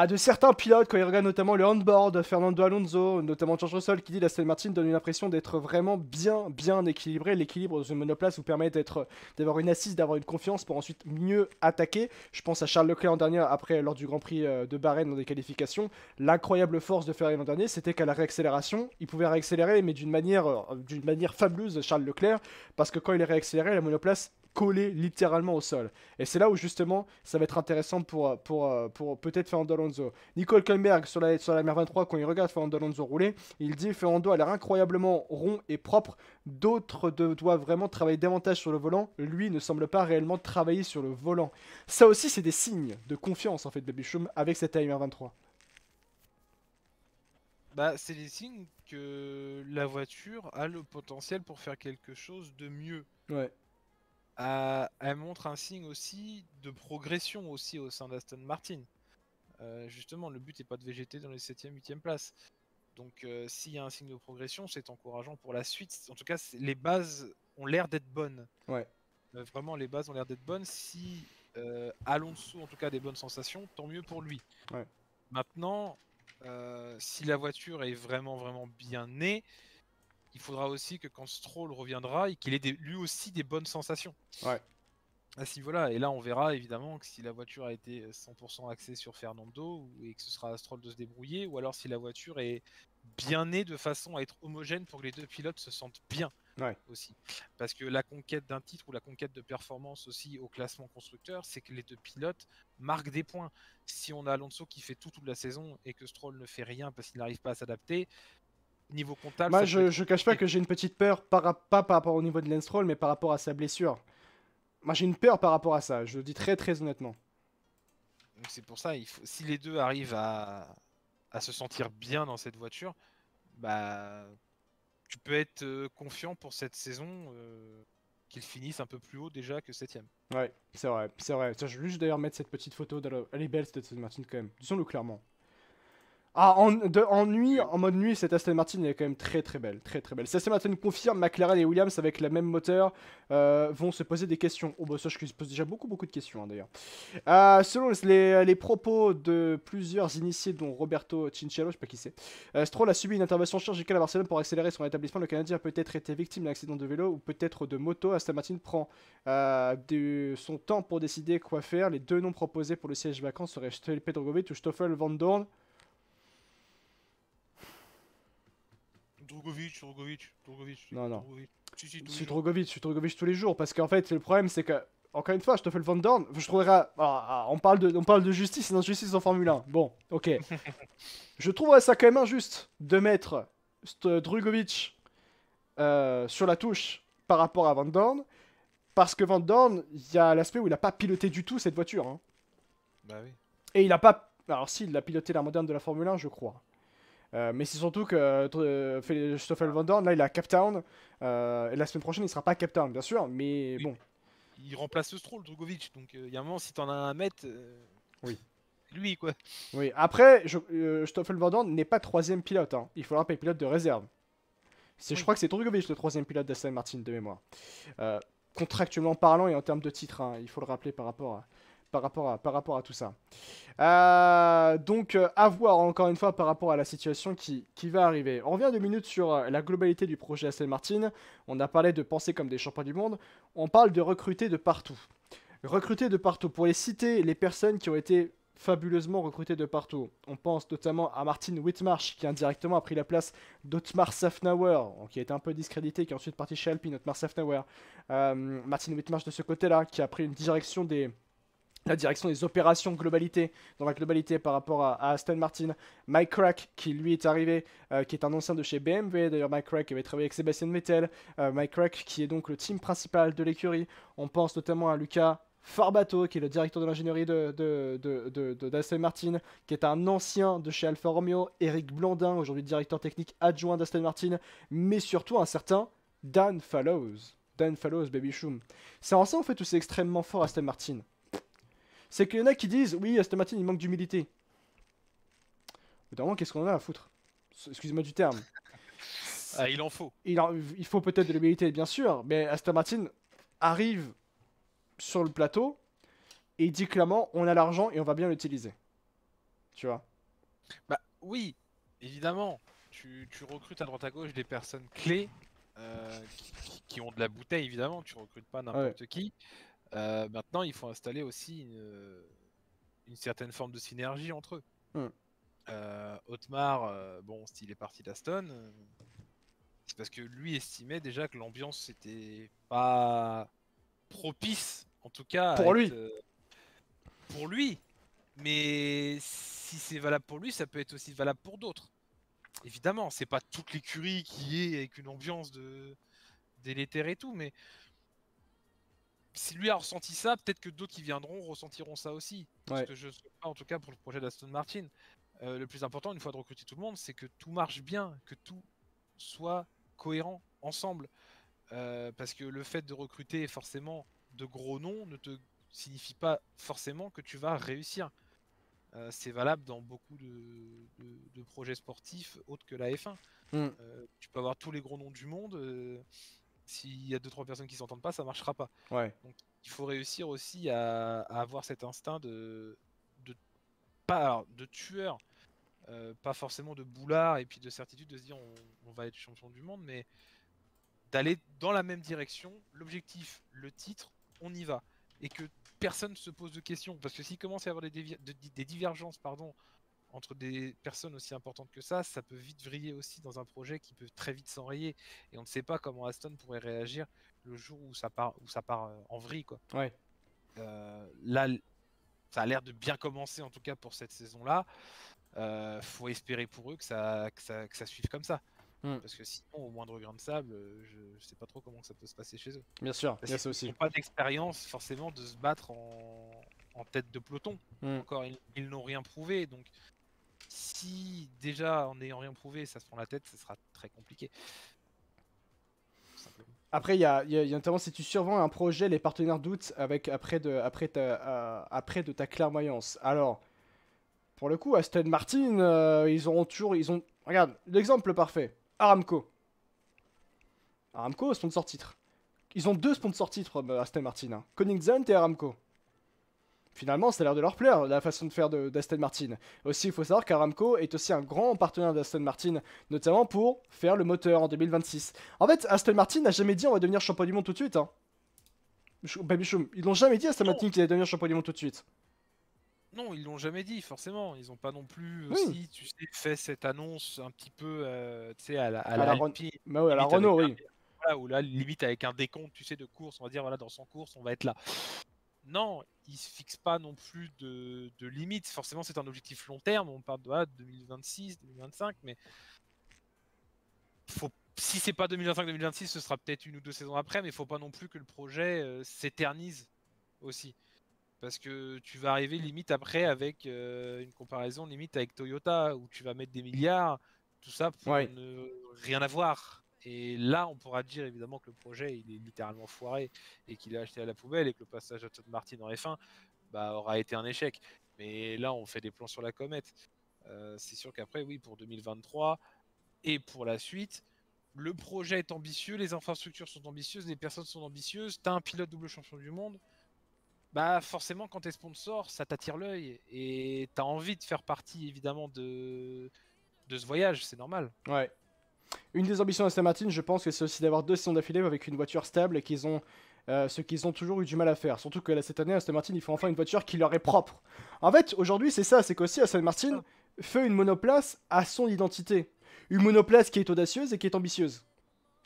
de certains pilotes, quand ils regardent notamment le handboard de Fernando Alonso, notamment George Russell, qui dit l'Aston Martin donne une impression d'être vraiment bien équilibré. L'équilibre dans une monoplace vous permet d'avoir une assise, d'avoir une confiance pour ensuite mieux attaquer. Je pense à Charles Leclerc l'an dernier, lors du Grand Prix de Bahreïn dans des qualifications. L'incroyable force de Ferrari l'an dernier, c'était qu'à la réaccélération, il pouvait réaccélérer, mais d'une manière fabuleuse, Charles Leclerc, parce que quand il est réaccéléré, la monoplace collé littéralement au sol. Et c'est là où justement ça va être intéressant pour peut-être Fernando Alonso. Nicole Hülkenberg sur la MR23, quand il regarde Fernando Alonso rouler, il dit Fernando a l'air incroyablement rond et propre, d'autres doivent vraiment travailler davantage sur le volant, lui ne semble pas réellement travailler sur le volant. Ça aussi c'est des signes de confiance en fait Baby Shum avec cette MR23.
Bah, c'est des signes que la voiture a le potentiel pour faire quelque chose de mieux.
Ouais.
Elle montre un signe aussi de progression aussi au sein d'Aston Martin. Justement, le but n'est pas de végéter dans les 7e, 8e places. Donc s'il y a un signe de progression, c'est encourageant pour la suite. En tout cas, les bases ont l'air d'être bonnes.
Ouais.
Vraiment, les bases ont l'air d'être bonnes. Si Alonso, en tout cas, a des bonnes sensations, tant mieux pour lui.
Ouais.
Maintenant, si la voiture est vraiment bien née, il faudra aussi que quand Stroll reviendra, qu'il ait lui aussi des bonnes sensations.
Ouais.
À ce niveau-là. Et là, on verra évidemment que si la voiture a été 100% axée sur Fernando et que ce sera à Stroll de se débrouiller, ou alors si la voiture est bien née de façon à être homogène pour que les deux pilotes se sentent bien aussi. Parce que la conquête d'un titre ou la conquête de performance aussi au classement constructeur, c'est que les deux pilotes marquent des points. Si on a Alonso qui fait toute la saison et que Stroll ne fait rien parce qu'il n'arrive pas à s'adapter, niveau comptable...
Moi, je cache pas que j'ai une petite peur, pas par rapport au niveau de Lance Stroll, mais par rapport à sa blessure. Moi, j'ai une peur par rapport à ça, je le dis très honnêtement.
Donc c'est pour ça, si les deux arrivent à se sentir bien dans cette voiture, bah tu peux être confiant pour cette saison qu'ils finissent un peu plus haut déjà que 7ème.
Ouais, c'est vrai. Tiens, je vais juste d'ailleurs mettre cette petite photo, elle est belle cette Aston Martin quand même, disons-le clairement. Ah, en mode nuit, cette Aston Martin est quand même très belle, très belle. Si Aston Martin confirme, McLaren et Williams avec la même moteur vont se poser des questions. Oh bah ça, je pose déjà beaucoup de questions hein, d'ailleurs. Selon les propos de plusieurs initiés, dont Roberto Cincello, je sais pas qui c'est, Stroll a subi une intervention chirurgicale à Barcelone pour accélérer son établissement. Le Canadien a peut-être été victime d'un accident de vélo ou peut-être de moto. Aston Martin prend son temps pour décider quoi faire. Les deux noms proposés pour le siège vacant seraient Felipe Drugovich ou Stoffel Van Dorn.
Drugovich.
Non.
Si,
Je suis Drugovich tous les jours parce qu'en fait le problème c'est que encore une fois Stoffel Van Dorn je trouverais on parle de justice et d'injustice en Formule 1. Bon, ok. Je trouverais ça quand même injuste de mettre Drugovich sur la touche par rapport à Van Dorn parce que Van Dorn, il y a l'aspect où il a pas piloté du tout cette voiture hein.
Bah oui.
Et il a pas alors si il a piloté la moderne de la Formule 1 je crois. Mais c'est surtout que Stoffel Van Dorn, là, il est à Cape Town. Et la semaine prochaine, il sera pas à Cape Town, bien sûr. Mais bon.
Il remplace le Stroll, Drugovich. Donc, il y a un moment, si t'en as un à mettre.
Oui.
Lui, quoi.
Oui. Après, Stoffel Van Dorn n'est pas 3ème pilote. Hein. Il faudra payer pilote de réserve. Je crois que c'est Drugovich, le 3ème pilote d'Aston Martin, de mémoire. contractuellement parlant et en termes de titre, hein, il faut le rappeler par rapport à tout ça. Donc, à voir encore une fois par rapport à la situation qui va arriver. On revient 2 minutes sur la globalité du projet Aston Martin. On a parlé de penser comme des champions du monde. On parle de recruter de partout. Recruter de partout. Pour les citer, les personnes qui ont été fabuleusement recrutées de partout. On pense notamment à Martin Whitmarsh, qui indirectement a pris la place d'Otmar Safnauer, qui a été un peu discrédité, qui est ensuite parti chez Alpine, Otmar Safnauer. Martin Whitmarsh de ce côté-là, qui a pris la direction des opérations globalité, dans la globalité par rapport à Aston Martin. Mike Crack, qui lui est arrivé, qui est un ancien de chez BMW. D'ailleurs, Mike Crack avait travaillé avec Sébastien Vettel. Mike Crack, qui est donc le team principal de l'écurie. On pense notamment à Luca Farbato, qui est le directeur de l'ingénierie d'Aston Martin, qui est un ancien de chez Alfa Romeo. Eric Blandin, aujourd'hui directeur technique adjoint d'Aston Martin. Mais surtout un certain Dan Fallows. Dan Fallows, Baby Shoom. C'est en ça, en fait, où c'est extrêmement fort Aston Martin. C'est qu'il y en a qui disent oui, Aston Martin il manque d'humilité. Évidemment, qu'est-ce qu'on en a à foutre? Excusez-moi du terme.
Ah, il en faut.
Il faut peut-être de l'humilité, bien sûr, mais Aston Martin arrive sur le plateau et il dit clairement on a l'argent et on va bien l'utiliser. Tu vois?
Bah oui, évidemment. Tu recrutes à droite à gauche des personnes clés qui ont de la bouteille, évidemment. Tu recrutes pas n'importe qui. Maintenant, il faut installer aussi une certaine forme de synergie entre eux. Otmar, bon, s'il est parti d'Aston, c'est parce que lui estimait déjà que l'ambiance n'était pas propice, en tout cas,
Pour lui.
pour lui. Mais si c'est valable pour lui, ça peut être aussi valable pour d'autres. Évidemment, c'est pas toute l'écurie qui est avec une ambiance délétère et tout, mais si lui a ressenti ça, peut-être que d'autres qui viendront ressentiront ça aussi. Ce que je souhaite pas, en tout cas pour le projet d'Aston Martin. Le plus important, une fois de recruter tout le monde, c'est que tout marche bien, que tout soit cohérent ensemble. Parce que le fait de recruter forcément de gros noms ne te signifie pas forcément que tu vas réussir. C'est valable dans beaucoup de projets sportifs autres que la F1. Tu peux avoir tous les gros noms du monde. S'il y a 2-3 personnes qui s'entendent pas, ça marchera pas. Donc il faut réussir aussi à avoir cet instinct de tueur, pas forcément de boulard et puis de certitude de se dire on va être champion du monde, mais d'aller dans la même direction, l'objectif, le titre, on y va. Et que personne ne se pose de questions. Parce que s'il commence à y avoir des divergences entre des personnes aussi importantes que ça peut vite vriller aussi dans un projet qui peut très vite s'enrayer. Et on ne sait pas comment Aston pourrait réagir le jour où ça part en vrille, quoi. Là, ça a l'air de bien commencer, en tout cas pour cette saison-là. Faut espérer pour eux que ça suive comme ça. Parce que sinon, au moindre grain de sable, je sais pas trop comment ça peut se passer chez eux.
Bien sûr, il y a ça
Ils
aussi.
n'ont pas d'expérience forcément de se battre en tête de peloton. Encore, ils n'ont rien prouvé. Donc, si déjà en n'ayant rien prouvé, ça se prend la tête, ce sera très compliqué.
Après, il y a notamment si tu survends un projet, les partenaires doutent après de ta clairvoyance. Alors, pour le coup, Aston Martin, regarde, l'exemple parfait. Aramco. Aramco, sponsor titre. Ils ont 2 sponsors titres, Aston Martin. Hein. Koenigsegg et Aramco. Finalement, ça a l'air de leur plaire, la façon de faire d'Aston Martin. Aussi, il faut savoir qu'Aramco est aussi un grand partenaire d'Aston Martin, notamment pour faire le moteur en 2026. En fait, Aston Martin n'a jamais dit on va devenir champion du monde tout de suite. Hein. Baby Shoom, ils l'ont jamais dit Aston Martin qu'ils allaient devenir champion du monde tout de suite.
Non, ils l'ont jamais dit, forcément. Ils n'ont pas non plus aussi, tu sais, fait cette annonce un petit peu, tu sais, à la
Renault, oui.
Voilà, ou là, limite avec un décompte, tu sais, de course, on va dire, voilà, dans 100 courses, on va être là. Non, ils se fixent pas non plus de limite. Forcément, c'est un objectif long terme. On parle de 2026, 2025, mais si c'est pas 2025-2026, ce sera peut-être 1 ou 2 saisons après, mais il faut pas non plus que le projet s'éternise aussi. Parce que tu vas arriver limite après avec une comparaison limite avec Toyota, où tu vas mettre des milliards, tout ça pour ne rien avoir. Et là, on pourra dire évidemment que le projet il est littéralement foiré et qu'il est acheté à la poubelle et que le passage à Aston Martin en F1 aura été un échec. Mais là, on fait des plans sur la comète. C'est sûr qu'après, oui, pour 2023 et pour la suite, le projet est ambitieux, les infrastructures sont ambitieuses, les personnes sont ambitieuses, t'as un pilote double champion du monde, bah forcément quand t'es sponsor, ça t'attire l'œil et t'as envie de faire partie évidemment de ce voyage, c'est normal.
Ouais. Une des ambitions d'Aston Martin, je pense que c'est aussi d'avoir 2 saisons d'affilée avec une voiture stable et qu'ils ont ce qu'ils ont toujours eu du mal à faire. Surtout que là, cette année, Aston Martin, ils font enfin une voiture qui leur est propre. En fait, aujourd'hui, c'est ça, c'est qu'aussi Aston Martin fait une monoplace à son identité. Une monoplace qui est audacieuse et qui est ambitieuse.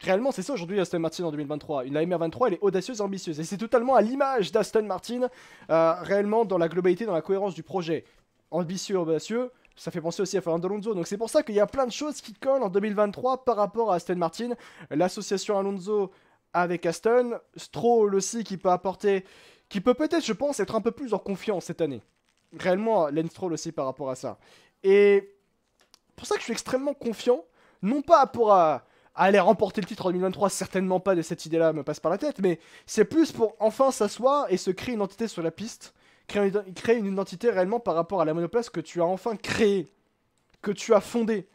Réellement, c'est ça aujourd'hui Aston Martin en 2023. Une AMR23, elle est audacieuse et ambitieuse. Et c'est totalement à l'image d'Aston Martin, réellement dans la globalité, dans la cohérence du projet. Ambitieux, audacieux, ça fait penser aussi à Fernando Alonso. Donc c'est pour ça qu'il y a plein de choses qui collent en 2023 par rapport à Aston Martin. L'association Alonso avec Aston, Stroll aussi qui peut apporter, qui peut peut-être, je pense, être un peu plus en confiance cette année. Réellement, Lance Stroll aussi par rapport à ça. Et pour ça que je suis extrêmement confiant, non pas pour aller remporter le titre en 2023, certainement pas de cette idée-là me passe par la tête, mais c'est plus pour enfin s'asseoir et se créer une identité sur la piste, créer une identité réellement par rapport à la monoplace que tu as enfin créée, que tu as fondée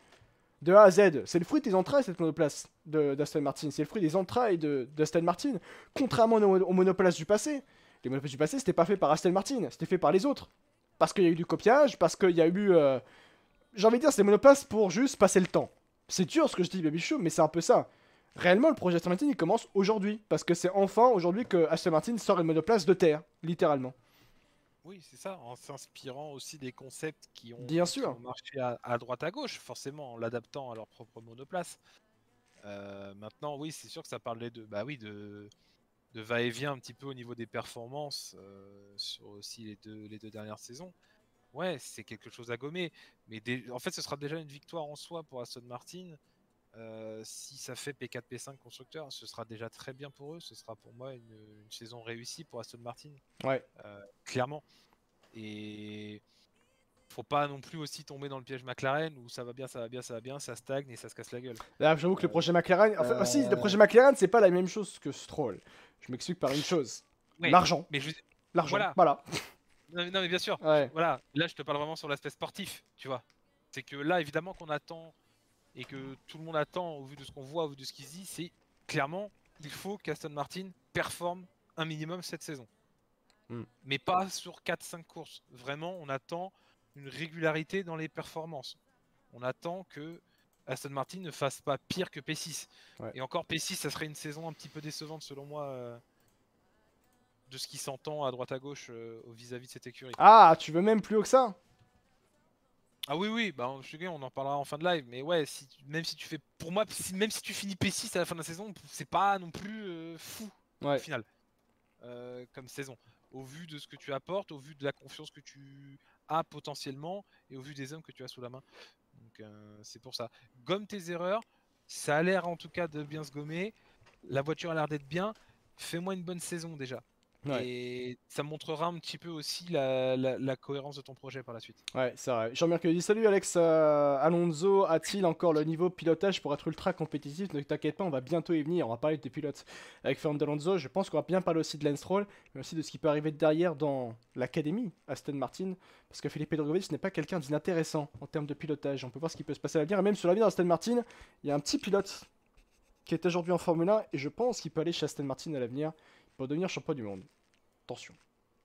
de A à Z. C'est le fruit des entrailles cette monoplace d'Aston Martin, c'est le fruit des entrailles d'Aston Martin, contrairement aux monoplaces du passé. Les monoplaces du passé, c'était pas fait par Aston Martin, c'était fait par les autres. Parce qu'il y a eu du copiage, parce qu'il y a eu... j'ai envie de dire, c'est des monoplaces pour juste passer le temps. C'est dur ce que je dis, Baby Show, mais c'est un peu ça. Réellement, le projet Aston Martin, il commence aujourd'hui. Parce que c'est enfin aujourd'hui que Aston Martin sort une monoplace de terre, littéralement.
Oui, c'est ça, en s'inspirant aussi des concepts
Bien
qui
sûr.
ont marché à droite à gauche, forcément, en l'adaptant à leur propre monoplace. Maintenant, oui, c'est sûr que ça parlait bah oui, de va-et-vient un petit peu au niveau des performances sur aussi les deux dernières saisons. Ouais, c'est quelque chose à gommer, mais en fait, ce sera déjà une victoire en soi pour Aston Martin. Si ça fait P4, P5 constructeur, ce sera déjà très bien pour eux. Ce sera pour moi une saison réussie pour Aston Martin,
Ouais.
clairement. Et faut pas non plus aussi tomber dans le piège McLaren où ça va bien, ça va bien, ça va bien, ça stagne et ça se casse la gueule.
Là, j'avoue que le projet McLaren. Enfin, aussi, le projet McLaren, c'est pas la même chose que Stroll. Je m'explique par une chose.
Ouais,
L'argent.
mais
L'argent.
voilà.
Voilà.
Non, mais bien sûr.
Ouais.
Voilà. Là, je te parle vraiment sur l'aspect sportif, tu vois. C'est que là, évidemment, qu'on attend et que tout le monde attend au vu de ce qu'on voit, au vu de ce qu'il se dit, c'est clairement, il faut qu'Aston Martin performe un minimum cette saison. Mais pas sur 4-5 courses. Vraiment, on attend une régularité dans les performances. On attend que Aston Martin ne fasse pas pire que P6.
Ouais.
Et encore P6, ça serait une saison un petit peu décevante selon moi de ce qui s'entend à droite à gauche vis-à-vis de cette écurie.
Ah, tu veux même plus haut que ça?
Ah oui, bah, on en parlera en fin de live, mais ouais, même si tu fais, pour moi, même si tu finis P6 à la fin de la saison, c'est pas non plus fou au final comme saison. Au vu de ce que tu apportes, au vu de la confiance que tu as potentiellement et au vu des hommes que tu as sous la main. Donc c'est pour ça. Gomme tes erreurs, ça a l'air en tout cas de bien se gommer, la voiture a l'air d'être bien, fais-moi une bonne saison déjà.
Ouais.
Et ça montrera un petit peu aussi la cohérence de ton projet par la suite.
Ouais, c'est vrai. Jean-Marc dit salut Alex, Alonso a-t-il encore le niveau pilotage pour être ultra compétitif? Ne t'inquiète pas, on va bientôt y venir, on va parler des pilotes avec Fernando Alonso. Je pense qu'on va bien parler aussi de Lance Stroll, mais aussi de ce qui peut arriver derrière dans l'académie Aston Martin, parce que Felipe Drugovich n'est pas quelqu'un d'inintéressant en termes de pilotage. On peut voir ce qui peut se passer à l'avenir, et même sur l'avenir d'Aston Martin, il y a un petit pilote qui est aujourd'hui en Formule 1, et je pense qu'il peut aller chez Aston Martin à l'avenir pour devenir champion du monde. Attention.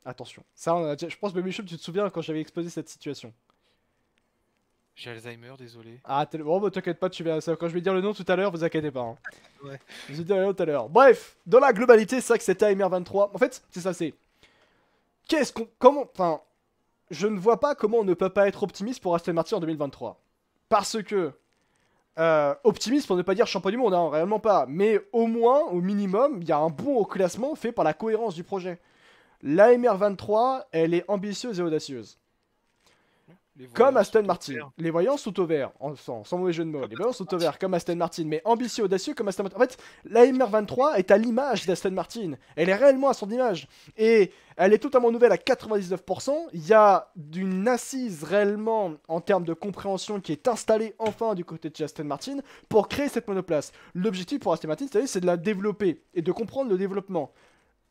Attention. Ça, je pense, Baby Shop, tu te souviens quand j'avais exposé cette situation.
J'ai Alzheimer, désolé.
Ah, bon, bah, t'inquiète pas, tu verras ça. Quand je vais dire le nom tout à l'heure, vous inquiétez pas. Hein.
Ouais.
Je vais dire le nom tout à l'heure. Bref, dans la globalité, c'est vrai que c'était AMR23. En fait, c'est ça, c'est. Qu'est-ce qu'on. Comment. Enfin. Je ne vois pas comment on ne peut pas être optimiste pour Aston Martin en 2023. Parce que. Optimiste pour ne pas dire champion du monde, hein, réellement pas. Mais au moins, au minimum, il y a un bon au classement fait par la cohérence du projet. L'AMR23, elle est ambitieuse et audacieuse. Comme Aston Martin. Les voyants sont au vert, sans mauvais jeu de mots. Les voyants sont au vert comme Aston Martin, mais ambitieux, audacieux comme Aston Martin. En fait, la MR23 est à l'image d'Aston Martin. Elle est réellement à son image. Et elle est totalement nouvelle à 99%. Il y a une assise réellement en termes de compréhension qui est installée enfin du côté de Aston Martin pour créer cette monoplace. L'objectif pour Aston Martin, c'est de la développer et de comprendre le développement.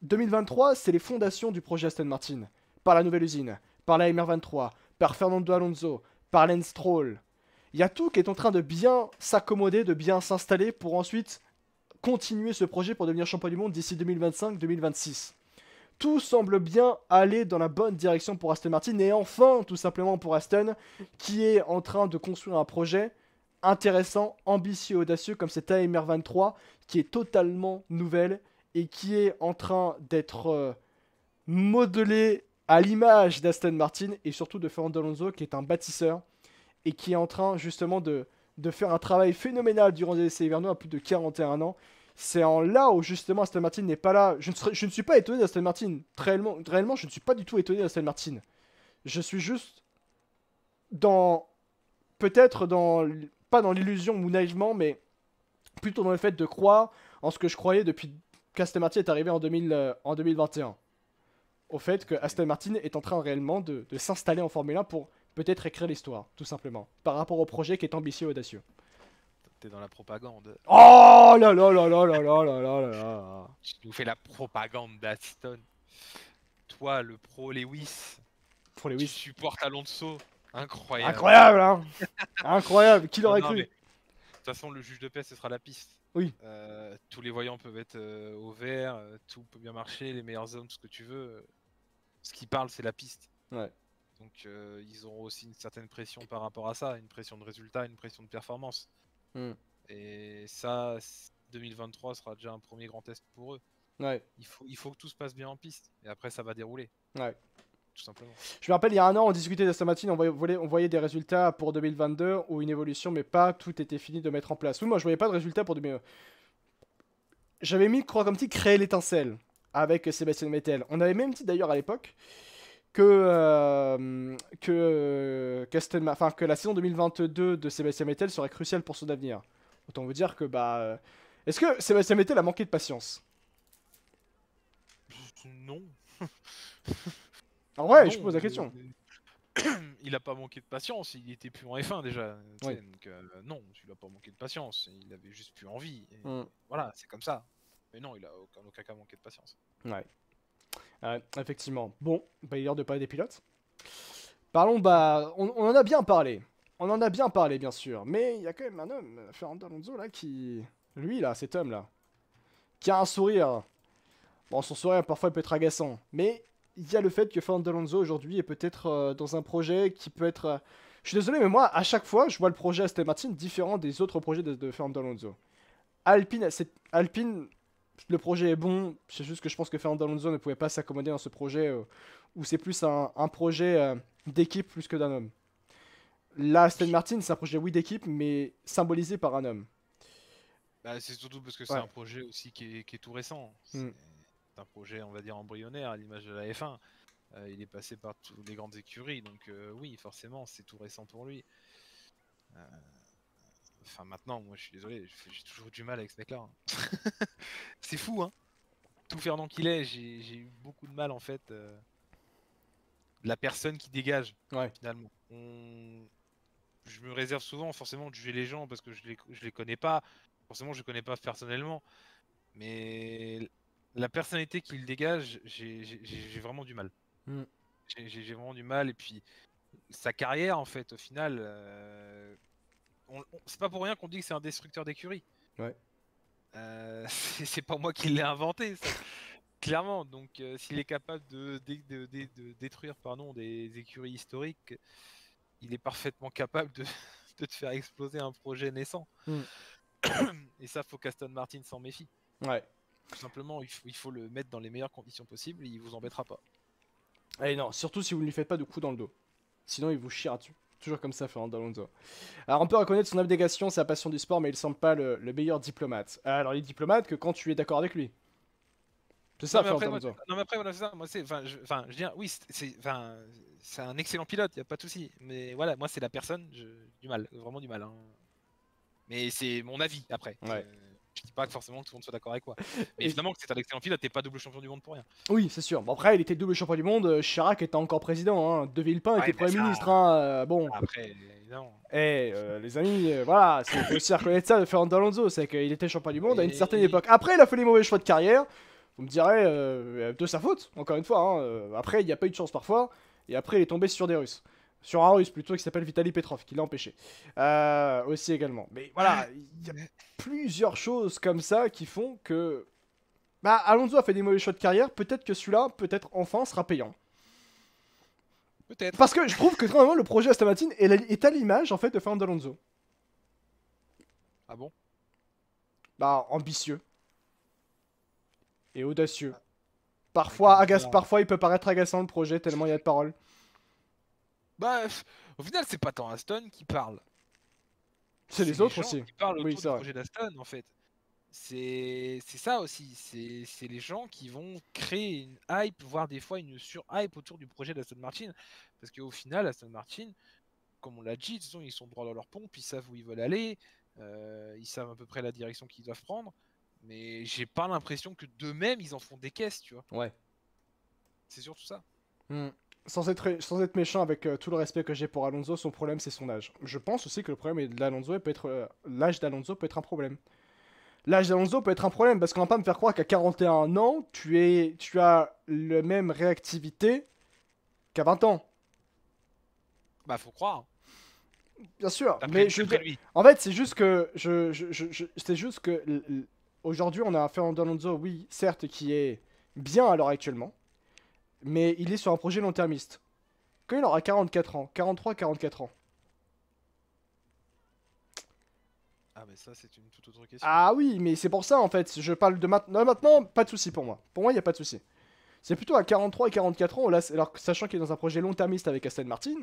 2023, c'est les fondations du projet Aston Martin. Par la nouvelle usine, par la MR23, par Fernando Alonso, par Lance Stroll. Il y a tout qui est en train de bien s'accommoder, de bien s'installer pour ensuite continuer ce projet pour devenir champion du monde d'ici 2025-2026. Tout semble bien aller dans la bonne direction pour Aston Martin et enfin, tout simplement pour Aston, qui est en train de construire un projet intéressant, ambitieux, audacieux comme cette AMR23 qui est totalement nouvelle et qui est en train d'être modelé à l'image d'Aston Martin et surtout de Fernando Alonso qui est un bâtisseur et qui est en train justement de faire un travail phénoménal durant les essais hivernaux à plus de 41 ans. C'est en là où justement Aston Martin n'est pas là. Je ne suis pas étonné d'Aston Martin. Réellement, je ne suis pas du tout étonné d'Aston Martin. Je suis juste dans... Peut-être dans... Pas dans l'illusion ou naïvement, mais plutôt dans le fait de croire en ce que je croyais depuis qu'Aston Martin est arrivé en 2021. Au fait que Aston Martin est en train réellement de s'installer en Formule 1 pour peut-être écrire l'histoire, tout simplement. Par rapport au projet qui est ambitieux et audacieux.
T'es dans la propagande.
Oh là là là là là là là là là là.
Tu nous fais la propagande d'Aston. Toi, le pro Lewis.
Pour les
Tu
Wiss.
supportes Alonso. Incroyable.
Incroyable, hein. Incroyable. Qui l'aurait
Non,
cru?
mais de toute façon, le juge de paix, ce sera la piste.
Oui.
Tous les voyants peuvent être au vert, tout peut bien marcher, les meilleurs hommes, ce que tu veux. Ce qui parle, c'est la piste.
Ouais.
Donc ils auront aussi une certaine pression par rapport à ça, une pression de résultat, une pression de performance.
Mm.
Et ça, 2023 sera déjà un premier grand test pour eux.
Ouais.
Il faut que tout se passe bien en piste, et après ça va dérouler.
Ouais.
Tout simplement.
Je me rappelle, il y a un an, on discutait d'Aston Martin, on voyait des résultats pour 2022 ou une évolution, mais pas tout était fini de mettre en place. Oui, moi, je voyais pas de résultats pour 2022. J'avais mis, crois comme petit, créer l'étincelle avec Sébastien Vettel. On avait même dit d'ailleurs à l'époque que la saison 2022 de Sébastien Vettel serait cruciale pour son avenir. Autant vous dire que est-ce que Sébastien Vettel a manqué de patience?
Non.
En vrai,
Non,
je pose la question.
Il a pas manqué de patience, il était plus en F1 déjà.
Oui.
Donc, non, il a pas manqué de patience, il avait juste plus envie. Et
Mm.
voilà, c'est comme ça. Mais non, il a aucun cas manqué de patience.
Ouais. Effectivement. Bon, il est l'heure de parler des pilotes. Parlons, on en a bien parlé. On en a bien parlé, bien sûr. Mais il y a quand même un homme, Fernando Alonso, là, lui, là, cet homme-là, qui a un sourire. Bon, son sourire, parfois, il peut être agaçant. Mais il y a le fait que Fernando Alonso, aujourd'hui, est peut-être dans un projet qui peut être... Je suis désolé, mais moi, à chaque fois, je vois le projet Aston Martin différent des autres projets de Fernando Alonso. Alpine, le projet est bon, c'est juste que je pense que Fernando Alonso ne pouvait pas s'accommoder dans ce projet où c'est plus un projet d'équipe plus que d'un homme. Là, Aston Martin, c'est un projet, oui, d'équipe, mais symbolisé par un homme.
Bah, c'est surtout parce que c'est
Ouais.
un projet aussi qui est tout récent.
Mm.
C'est un projet, on va dire, embryonnaire à l'image de la F1. Il est passé par toutes les grandes écuries, donc oui, forcément, c'est tout récent pour lui. Enfin, maintenant, moi, je suis désolé, j'ai toujours du mal avec ce mec-là. C'est fou, hein. Tout Fernand qu'il est, j'ai eu beaucoup de mal, en fait. La personne qui dégage,
Ouais.
finalement. Je me réserve souvent, forcément, de juger les gens parce que je les connais pas. Forcément, je les connais pas personnellement. Mais la personnalité qu'il dégage, j'ai vraiment du mal.
Mm.
J'ai vraiment du mal. Et puis, sa carrière, en fait, au final, c'est pas pour rien qu'on dit que c'est un destructeur d'écurie.
Ouais.
C'est pas moi qui l'ai inventé, ça. Clairement. Donc, s'il est capable de détruire des écuries historiques, il est parfaitement capable de te faire exploser un projet naissant.
Mm.
Et ça, faut qu'Aston Martin s'en méfie.
Ouais.
Tout simplement, il faut le mettre dans les meilleures conditions possibles et il vous embêtera pas.
Et non, surtout si vous ne lui faites pas de coups dans le dos. Sinon, il vous chiera dessus. Toujours comme ça, Fernando Alonso. Alors, on peut reconnaître son abnégation, sa passion du sport, mais il semble pas le meilleur diplomate. Alors, il est diplomate que quand tu es d'accord avec lui. C'est ça, Fernando Alonso.
Non, mais après, voilà, c'est ça. Moi, je veux dire, oui, c'est un excellent pilote, il n'y a pas de souci. Mais voilà, moi, c'est la personne, du mal, vraiment du mal. Hein. Mais c'est mon avis après.
Ouais.
Je dis pas que forcément tout le monde soit d'accord avec moi. Mais évidemment que c'est un excellent pilote, t'es pas double champion du monde pour rien.
Oui, c'est sûr. Bon, après, il était double champion du monde. Chirac était encore président. Hein. De Villepin était Premier ministre. Hein. Bon.
Après, évidemment.
Les amis, voilà, il faut aussi reconnaître ça de Fernando Alonso. C'est qu'il était champion du monde à une certaine époque. Après, il a fait les mauvais choix de carrière. Vous me direz, de sa faute, encore une fois. Hein. Après, il n'y a pas eu de chance parfois. Et après, il est tombé sur des Russes. Sur un russe plutôt qui s'appelle Vitaly Petrov, qui l'a empêché. Aussi également. Mais voilà, il y a plusieurs choses comme ça qui font que... Bah, Alonso a fait des mauvais choix de carrière, peut-être que celui-là, peut-être enfin, sera payant.
Peut-être.
Parce que je trouve que vraiment le projet Aston Martin est à l'image en fait de Fernando Alonso.
Ah bon?
Bah, ambitieux et audacieux.
Ah,
Parfois il peut paraître agaçant le projet tellement il y a de paroles.
Bah, au final, c'est pas tant Aston qui parle.
C'est les autres
gens
aussi.
qui parlent
Oui,
autour
c'est
du
vrai.
projet d'Aston, en fait. C'est ça aussi. C'est les gens qui vont créer une hype, voire des fois une sur-hype autour du projet d'Aston Martin. Parce qu'au final, Aston Martin, comme on l'a dit, de toute façon, ils sont droit dans leur pompe, ils savent où ils veulent aller, ils savent à peu près la direction qu'ils doivent prendre. Mais j'ai pas l'impression que d'eux-mêmes, ils en font des caisses, tu vois.
Ouais.
C'est surtout ça.
Hmm. Sans être méchant avec tout le respect que j'ai pour Alonso, son problème c'est son âge. Je pense aussi que le problème d'Alonso peut être l'âge d'Alonso peut être un problème. L'âge d'Alonso peut être un problème parce qu'on va pas me faire croire qu'à 41 ans, tu as la même réactivité qu'à 20 ans.
Bah, faut croire.
Bien sûr,
D'après
mais je veux
d'après
dire,
lui.
en fait, c'est juste que c'est juste que aujourd'hui, on a un Fernando Alonso, oui, certes, qui est bien à l'heure actuellement, mais il est sur un projet long-termiste. Quand il aura 44 ans, 43, 44 ans.
Ah, mais ça, c'est une toute autre question.
Ah oui, mais c'est pour ça en fait, je parle de maintenant. Maintenant, pas de souci pour moi. Pour moi, il n'y a pas de souci. C'est plutôt à 43 et 44 ans, là, alors, sachant qu'il est dans un projet long-termiste avec Aston Martin,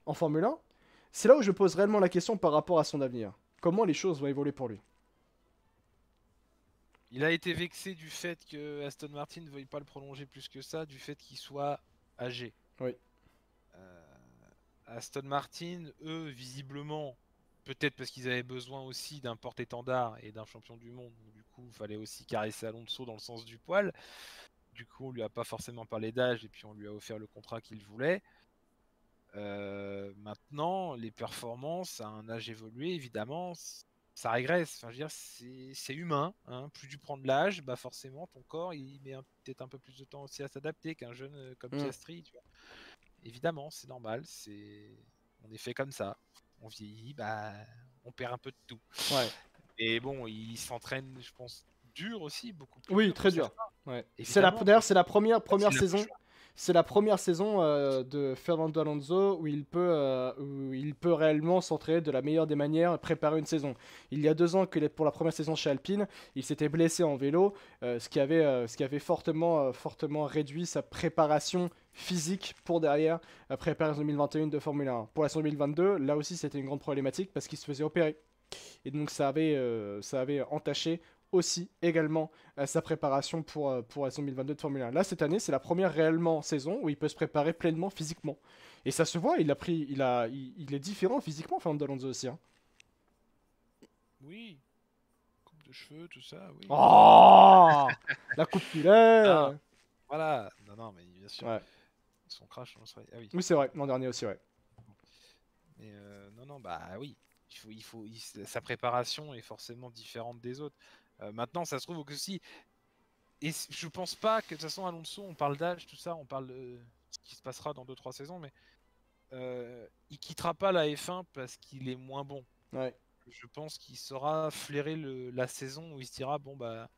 en Formule 1, c'est là où je pose réellement la question par rapport à son avenir. Comment les choses vont évoluer pour lui?
Il a été vexé du fait que Aston Martin ne veuille pas le prolonger plus que ça, du fait qu'il soit âgé.
Oui.
Euh, Aston Martin, eux, visiblement, peut-être parce qu'ils avaient besoin aussi d'un porte-étendard et d'un champion du monde. Donc, du coup, il fallait aussi caresser Alonso dans le sens du poil. Du coup, on lui a pas forcément parlé d'âge et puis on lui a offert le contrat qu'il voulait. Maintenant, les performances à un âge évolué, évidemment, ça régresse. Enfin, je veux dire, c'est humain, hein. Plus tu prends de l'âge, bah forcément, ton corps, il met peut-être un peu plus de temps aussi à s'adapter qu'un jeune comme
Mm.
Piastri, tu vois. Évidemment, c'est normal. On est fait comme ça. On vieillit, bah, on perd un peu de tout.
Ouais.
Et bon, il s'entraîne, je pense, dur aussi, beaucoup plus
Oui,
dur
très
que
dur.
certains.
Ouais.
Évidemment,
D'ailleurs, c'est la
parce
première
qu'il a pas le
saison.
choix.
C'est la première saison de Fernando Alonso où il peut réellement s'entraîner de la meilleure des manières, préparer une saison. Il y a 2 ans, pour la première saison chez Alpine, il s'était blessé en vélo, ce qui avait fortement réduit sa préparation physique pour derrière préparer la saison 2021 de Formule 1. Pour la saison 2022, là aussi, c'était une grande problématique parce qu'il se faisait opérer. Et donc ça avait entaché aussi également sa préparation pour la saison 2022 de Formule 1. Là, cette année, c'est la première réellement saison où il peut se préparer pleinement physiquement. Et ça se voit, il est différent physiquement, Fernando Alonso aussi. Hein.
Oui, coupe de cheveux, tout ça, oui.
Oh La coupe
Ah,
filaire.
voilà, non, non, mais bien sûr.
Ouais.
Son crash, on serait... Ah oui.
Oui, c'est vrai, l'an dernier aussi, ouais.
Mais non, non, bah oui. Sa préparation est forcément différente des autres. Maintenant, ça se trouve que si. Et je pense pas que de toute façon, Alonso, on parle d'âge, tout ça, on parle de ce qui se passera dans 2-3 saisons, mais il quittera pas la F1 parce qu'il est moins bon.
Ouais.
Je pense qu'il saura flairer la saison où il se dira bon, bah,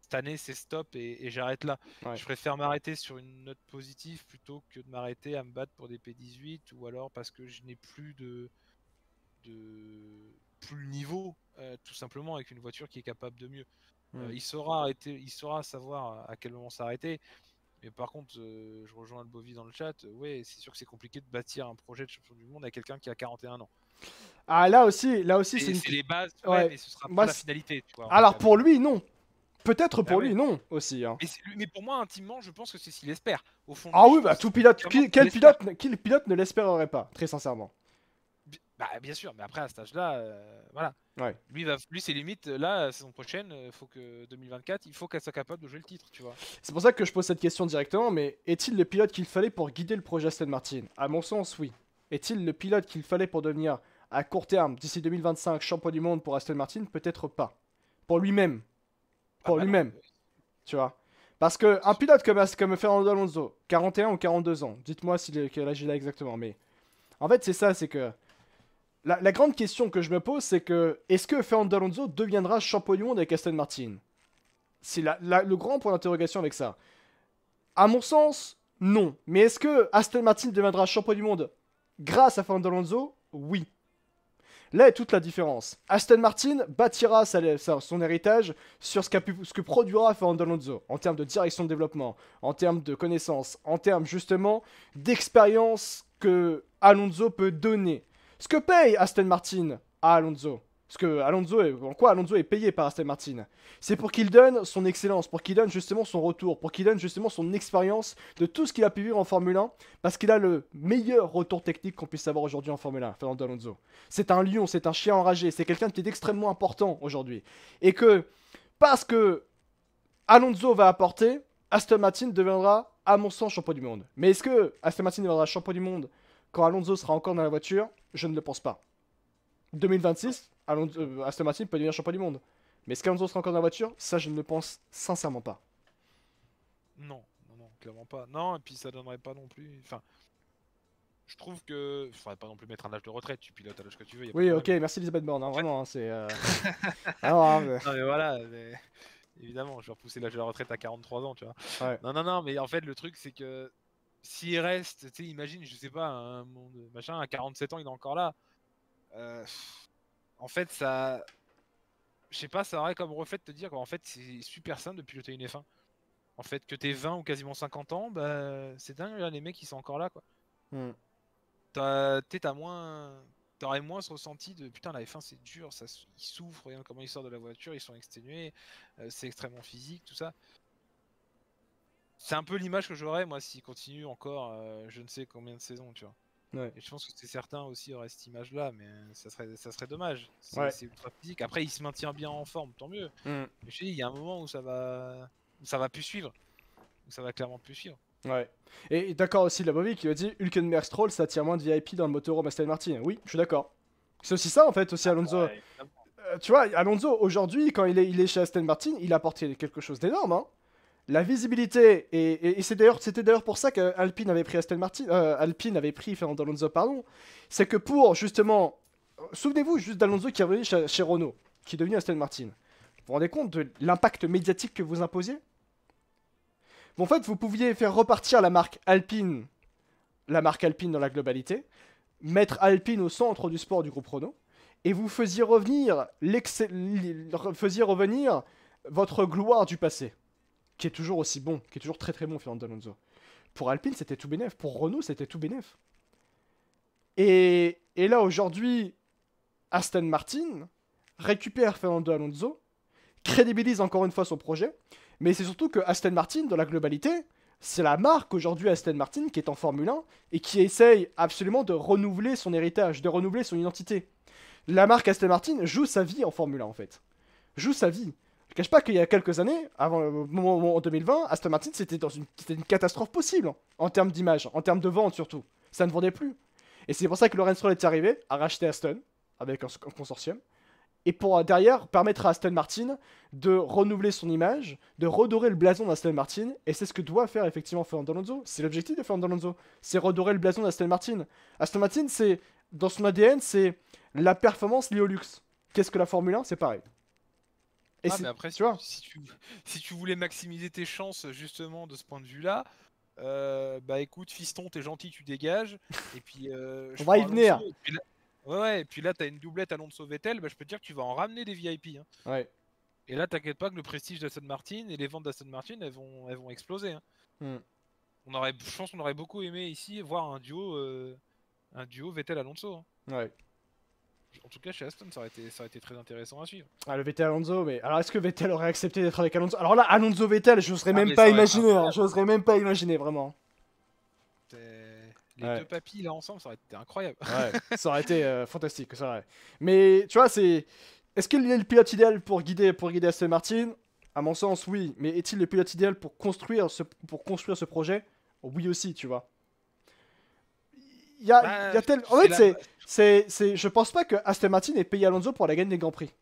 cette année, c'est stop et j'arrête là.
Ouais.
Je préfère m'arrêter sur une note positive plutôt que de m'arrêter à me battre pour des P18 ou alors parce que je n'ai plus plus le niveau, tout simplement avec une voiture qui est capable de mieux. Il saura arrêter, il saura savoir à quel moment s'arrêter. Mais par contre, je rejoins le Bovi dans le chat. Ouais, c'est sûr que c'est compliqué de bâtir un projet de champion du monde à quelqu'un qui a 41 ans.
Ah, là aussi, c'est
C'est les bases, ouais,
Ouais.
mais ce sera
Moi,
pas la finalité. Tu vois,
alors, pour lui, non. Peut-être
Ah
pour
ouais.
lui, non, aussi. Hein.
Mais pour moi, intimement, je pense que c'est ce qu'il espère. Au fond de
Ah
lui,
oui,
je
bah
pense
tout pilote.
clairement
Quel
qu'il espère.
pilote ne l'espérerait pas, très sincèrement.
Bah, bien sûr, mais après à cet âge-là, voilà.
Ouais.
Lui, c'est limite, là, la saison prochaine, faut que 2024, il faut qu'elle soit capable de jouer le titre, tu vois.
C'est pour ça que je pose cette question directement, mais est-il le pilote qu'il fallait pour guider le projet Aston Martin? À mon sens, oui. Est-il le pilote qu'il fallait pour devenir, à court terme, d'ici 2025, champion du monde pour Aston Martin? Peut-être pas. Pour lui-même. Pour
Ah bah non,
lui-même. Tu vois. Parce que un pilote comme Fernando Alonso, 41 ou 42 ans, dites-moi quel âge il a exactement, mais En fait, c'est ça, c'est que la grande question que je me pose, c'est que est-ce que Fernando Alonso deviendra champion du monde avec Aston Martin? C'est le grand point d'interrogation avec ça. À mon sens, non. Mais est-ce que Aston Martin deviendra champion du monde grâce à Fernando Alonso? Oui. Là est toute la différence. Aston Martin bâtira son héritage sur ce que produira Fernando Alonso en termes de direction de développement, en termes de connaissances, en termes justement d'expérience que Alonso peut donner. Ce que paye Aston Martin à Alonso, en quoi Alonso est payé par Aston Martin, c'est pour qu'il donne son excellence, pour qu'il donne justement son retour, pour qu'il donne justement son expérience de tout ce qu'il a pu vivre en Formule 1, parce qu'il a le meilleur retour technique qu'on puisse avoir aujourd'hui en Formule 1, Fernando Alonso. C'est un lion, c'est un chien enragé, c'est quelqu'un qui est extrêmement important aujourd'hui. Et que, parce que Alonso va apporter, Aston Martin deviendra, à mon sens, champion du monde. Mais est-ce que Aston Martin deviendra champion du monde quand Alonso sera encore dans la voiture? Je ne le pense pas. 2026, Aston Martin peut devenir champion du monde. Mais est-ce qu'Alonso sera encore dans la voiture? Ça, je ne le pense sincèrement pas.
Non, non, non, clairement pas. Non, et puis ça donnerait pas non plus. Enfin, je trouve que. Faudrait pas non plus mettre un âge de retraite, tu pilotes à l'âge que tu veux. Y a pas de
Oui, ok,
problème.
merci Elisabeth Borne, hein, vraiment, hein, c'est... Ah, ouais,
Non, mais voilà, évidemment, je vais repousser l'âge de la retraite à 43 ans, tu vois.
ouais.
Non, non, non, mais en fait, le truc, c'est que s'il reste, tu sais, imagine, je sais pas, un monde machin, à 47 ans, il est encore là. Euh, En fait, ça. Je sais pas, ça aurait comme reflet de te dire qu'en fait, c'est super simple de piloter une F1. En fait, que t'aies 20 ou quasiment 50 ans, bah, c'est dingue, là, les mecs, ils sont encore là, quoi.
Hmm.
T'as moins. T'aurais moins ce ressenti de putain, la F1 c'est dur, ils souffrent, regarde comment ils sortent de la voiture, ils sont exténués, c'est extrêmement physique, tout ça. C'est un peu l'image que j'aurais, moi, s'il continue encore je ne sais combien de saisons, tu vois.
Ouais.
Et je pense que c'est certains aussi auraient cette image-là, mais ça serait dommage.
Ouais.
C'est ultra physique. Après, il se maintient bien en forme, tant mieux.
Hmm.
Mais je te dis, il y a un moment où ça va plus suivre. Où ça va clairement plus suivre.
Ouais. Et d'accord aussi, la Bobby qui a dit Hülkenberg Stroll, ça attire moins de VIP dans le motorhome Aston Martin. Oui, je suis d'accord. C'est aussi ça en fait, aussi Alonso.
Ouais,
Tu vois, Alonso aujourd'hui, quand il est chez Aston Martin, il a apporté quelque chose d'énorme. Hein. La visibilité, et c'était d'ailleurs pour ça qu'Alpine avait pris Aston Martin, Alpine avait pris Fernando Alonso, pardon. C'est que pour justement, souvenez-vous juste d'Alonso qui est revenu chez Renault, qui est devenu Aston Martin. Vous vous rendez compte de l'impact médiatique que vous imposiez? Bon, en fait, vous pouviez faire repartir la marque Alpine dans la globalité, mettre Alpine au centre du sport du groupe Renault, et vous faisiez revenir votre gloire du passé, qui est toujours aussi bon, qui est toujours très très bon, Fernando Alonso. Pour Alpine, c'était tout bénef. Pour Renault, c'était tout bénef. Et là, aujourd'hui, Aston Martin récupère Fernando Alonso, crédibilise encore une fois son projet, mais c'est surtout que Aston Martin, dans la globalité, c'est la marque aujourd'hui Aston Martin qui est en Formule 1 et qui essaye absolument de renouveler son héritage, de renouveler son identité. La marque Aston Martin joue sa vie en Formule 1 en fait. Joue sa vie. Je ne cache pas qu'il y a quelques années, avant le moment en 2020, Aston Martin c'était une catastrophe possible en termes d'image, en termes de vente surtout. Ça ne vendait plus. Et c'est pour ça que Lawrence Stroll est arrivé à racheter Aston avec un consortium et pour derrière permettre à Aston Martin de renouveler son image, de redorer le blason d'Aston Martin, et c'est ce que doit faire effectivement Fernando Alonso. C'est l'objectif de Fernando Alonso, c'est redorer le blason d'Aston Martin. Aston Martin, c'est dans son ADN, c'est la performance liée au luxe. Qu'est-ce que la Formule 1? C'est pareil. Et
mais après,
tu vois,
si tu voulais maximiser tes chances justement de ce point de vue-là, bah écoute, fiston, t'es gentil, tu dégages. Et puis,
on va y venir.
Ouais, et puis là, t'as une doublette Alonso-Vettel, bah, je peux te dire que tu vas en ramener des VIP. Hein.
Ouais.
Et là, t'inquiète pas que le prestige d'Aston Martin et les ventes d'Aston Martin, elles vont exploser. Hein.
Hmm.
Je pense qu'on aurait beaucoup aimé ici voir un duo Vettel-Alonso. Hein.
Ouais.
En tout cas, chez Aston, ça aurait été très intéressant à suivre.
Ah, le Vettel Alonso, mais alors est-ce que Vettel aurait accepté d'être avec Alonso? Alors là, Alonso Vettel, j'oserais même pas imaginer, hein, j'oserais même pas imaginer vraiment.
Les deux papis là ensemble, ça aurait été incroyable.
Ouais, ça aurait été fantastique, c'est vrai. Mais tu vois, c'est. Est-ce qu'il est le pilote idéal pour guider Aston Martin? À mon sens, oui. Mais est-il le pilote idéal pour construire ce projet? Oui aussi, tu vois. Il y a tel. En fait, je pense pas que Aston Martin ait payé Alonso pour la gagne des Grands Prix.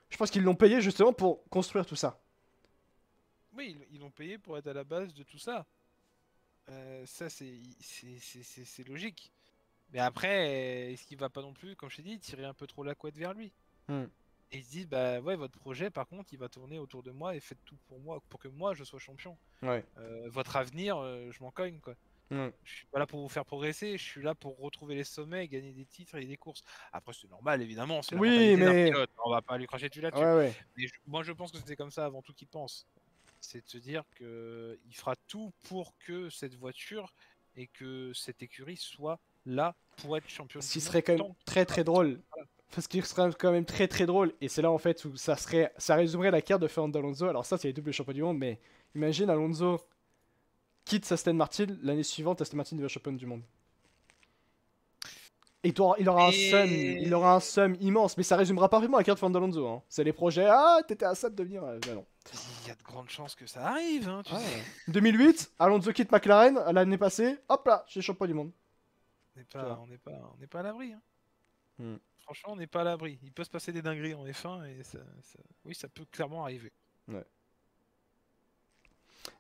Je pense qu'ils l'ont payé justement pour construire tout ça.
Oui, ils l'ont payé pour être à la base de tout ça. Ça, c'est logique. Mais après, est-ce qu'il va pas non plus, comme je t'ai dit, tirer un peu trop la couette vers lui?
Hmm.
Et ils se disent, bah ouais, votre projet, par contre, il va tourner autour de moi et faites tout pour moi, pour que moi je sois champion.
Ouais.
Votre avenir, je m'en cogne, quoi.
Hmm.
Je suis pas là pour vous faire progresser, je suis là pour retrouver les sommets, et gagner des titres et des courses. Après, c'est normal, évidemment, c'est la
Oui,
mentalité d'un
mais.
pilote, on va pas lui cracher dessus là-dessus.
Ouais, ouais.
Mais moi, je pense que c'est comme ça avant tout qu'il pense. C'est de se dire que il fera tout pour que cette voiture et que cette écurie soit là pour être championne
Ce
du
qui
monde
serait quand même
tant
très très drôle. Parce qu'il serait quand même très très drôle. Et c'est là en fait où ça résumerait la carte de Fernando Alonso. Alors ça, c'est les doubles champions du monde. Mais imagine Alonso quitte Aston Martin. L'année suivante, Aston Martin devient championne du monde. Et il aura un seum. Il aura un seum immense. Mais ça résumera parfaitement la carte de Fernando Alonso. Hein. C'est les projets. Ah, t'étais à ça de devenir. Bah non.
Il y a de grandes chances que ça arrive, hein, tu sais.
2008, Alonso quitte McLaren. L'année passée, hop là, je suis champion du monde.
On n'est pas à l'abri. Hein.
Hmm.
Franchement, on n'est pas à l'abri. Il peut se passer des dingueries en F1 et oui, ça peut clairement arriver.
Ouais.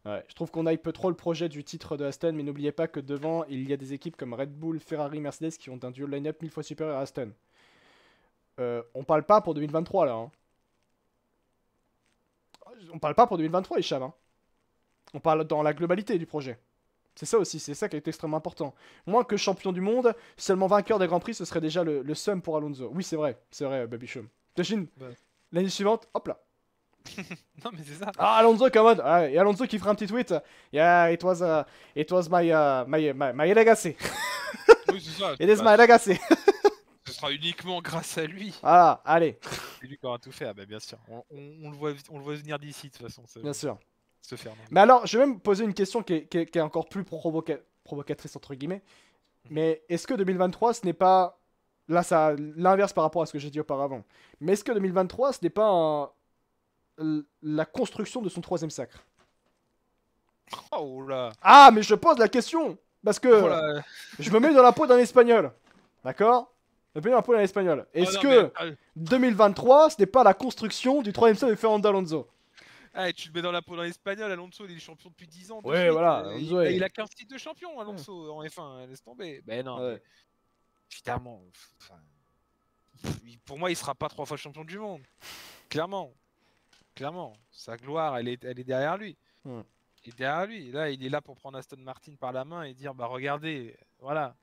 Ouais, je trouve qu'on hype trop le projet du titre de Aston, mais n'oubliez pas que devant, il y a des équipes comme Red Bull, Ferrari, Mercedes qui ont un duo line-up 1000 fois supérieur à Aston. On parle pas pour 2023 là. Hein. On parle pas pour 2023, Hicham. Hein. On parle dans la globalité du projet. C'est ça aussi, c'est ça qui est extrêmement important. Moins que champion du monde, seulement vainqueur des Grands Prix, ce serait déjà le sum pour Alonso. Oui, c'est vrai, Baby Chum. T'imagines, l'année suivante, hop là.
Non, mais c'est ça.
Ah, Alonso, come on. Ah, et Alonso qui fera un petit tweet. Yeah, it was my legacy.
Oui, c'est ça.
It is my legacy.
Ce sera uniquement grâce à lui.
Ah, allez.
C'est lui qui aura tout fait. Ah, bah, bien sûr. On le voit venir d'ici, de toute façon.
Bien sûr.
Se faire. Non.
Mais alors, je vais même poser une question qui est encore plus provocatrice, entre guillemets. Mais est-ce que 2023, ce n'est pas. Là, ça l'inverse par rapport à ce que j'ai dit auparavant. Mais est-ce que 2023, ce n'est pas la construction de son troisième sacre?
Oh là.
Ah, mais je pose la question. Parce que je me mets dans la peau d'un Espagnol. D'accord? Je me mets dans la peau d'un Espagnol. Est-ce que 2023, ce n'est pas la construction du troisième sacre de Fernando Alonso?
Ah, tu le mets dans la peau dans l'espagnol, Alonso il est champion depuis 10 ans.
Ouais, voilà. Alonso,
il a 15 titres de champion, Alonso, en F1, laisse tomber. Ben non, mais, évidemment. Pour moi, il sera pas 3 fois champion du monde. Clairement. Sa gloire, elle est derrière lui. Et derrière lui. Là, il est là pour prendre Aston Martin par la main et dire, bah regardez, voilà,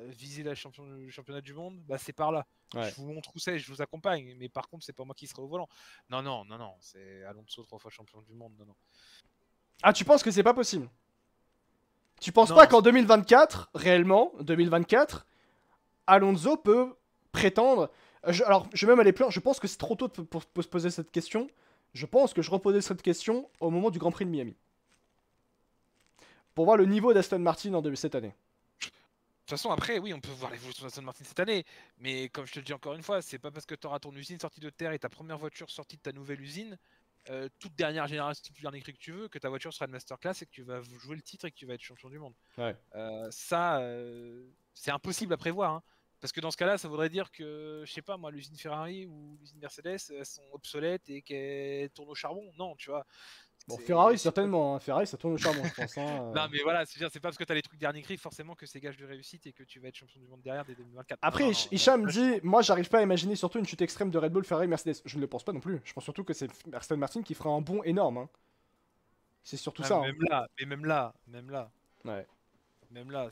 viser le championnat du monde, bah c'est par là. Je vous montre où c'est, je vous accompagne. Mais par contre, c'est pas moi qui serai au volant. Non, c'est Alonso 3 fois champion du monde. Non.
Ah, tu penses que c'est pas possible? Tu penses pas qu'en 2024, réellement, 2024, Alonso peut prétendre... alors, je vais même aller plus loin. Je pense que c'est trop tôt pour se poser cette question. Je pense que je reposais cette question au moment du Grand Prix de Miami. Pour voir le niveau d'Aston Martin cette année.
De toute façon, après, oui, on peut voir l'évolution d'Aston Martin cette année. Mais comme je te le dis encore une fois, c'est pas parce que tu auras ton usine sortie de terre et ta première voiture sortie de ta nouvelle usine, toute dernière génération, toute dernière cri que tu veux, que ta voiture sera une masterclass et que tu vas jouer le titre et que tu vas être champion du monde.
Ouais.
C'est impossible à prévoir. Hein. Parce que dans ce cas-là, ça voudrait dire que, je sais pas moi, l'usine Ferrari ou l'usine Mercedes, elles sont obsolètes et qu'elles tournent au charbon. Non, tu vois.
Bon, Ferrari, certainement. Hein. Ferrari, ça tourne au charbon, je pense. Hein.
Non, mais voilà, c'est pas parce que t'as les trucs dernier cri forcément que c'est gage de réussite et que tu vas être champion du monde derrière dès 2024.
Après, Hicham me dit, moi, j'arrive pas à imaginer surtout une chute extrême de Red Bull, Ferrari, Mercedes. Je ne le pense pas non plus. Je pense surtout que c'est Aston Martin qui fera un bond énorme. Hein. C'est surtout ça.
Même là.
Ouais.
Même là,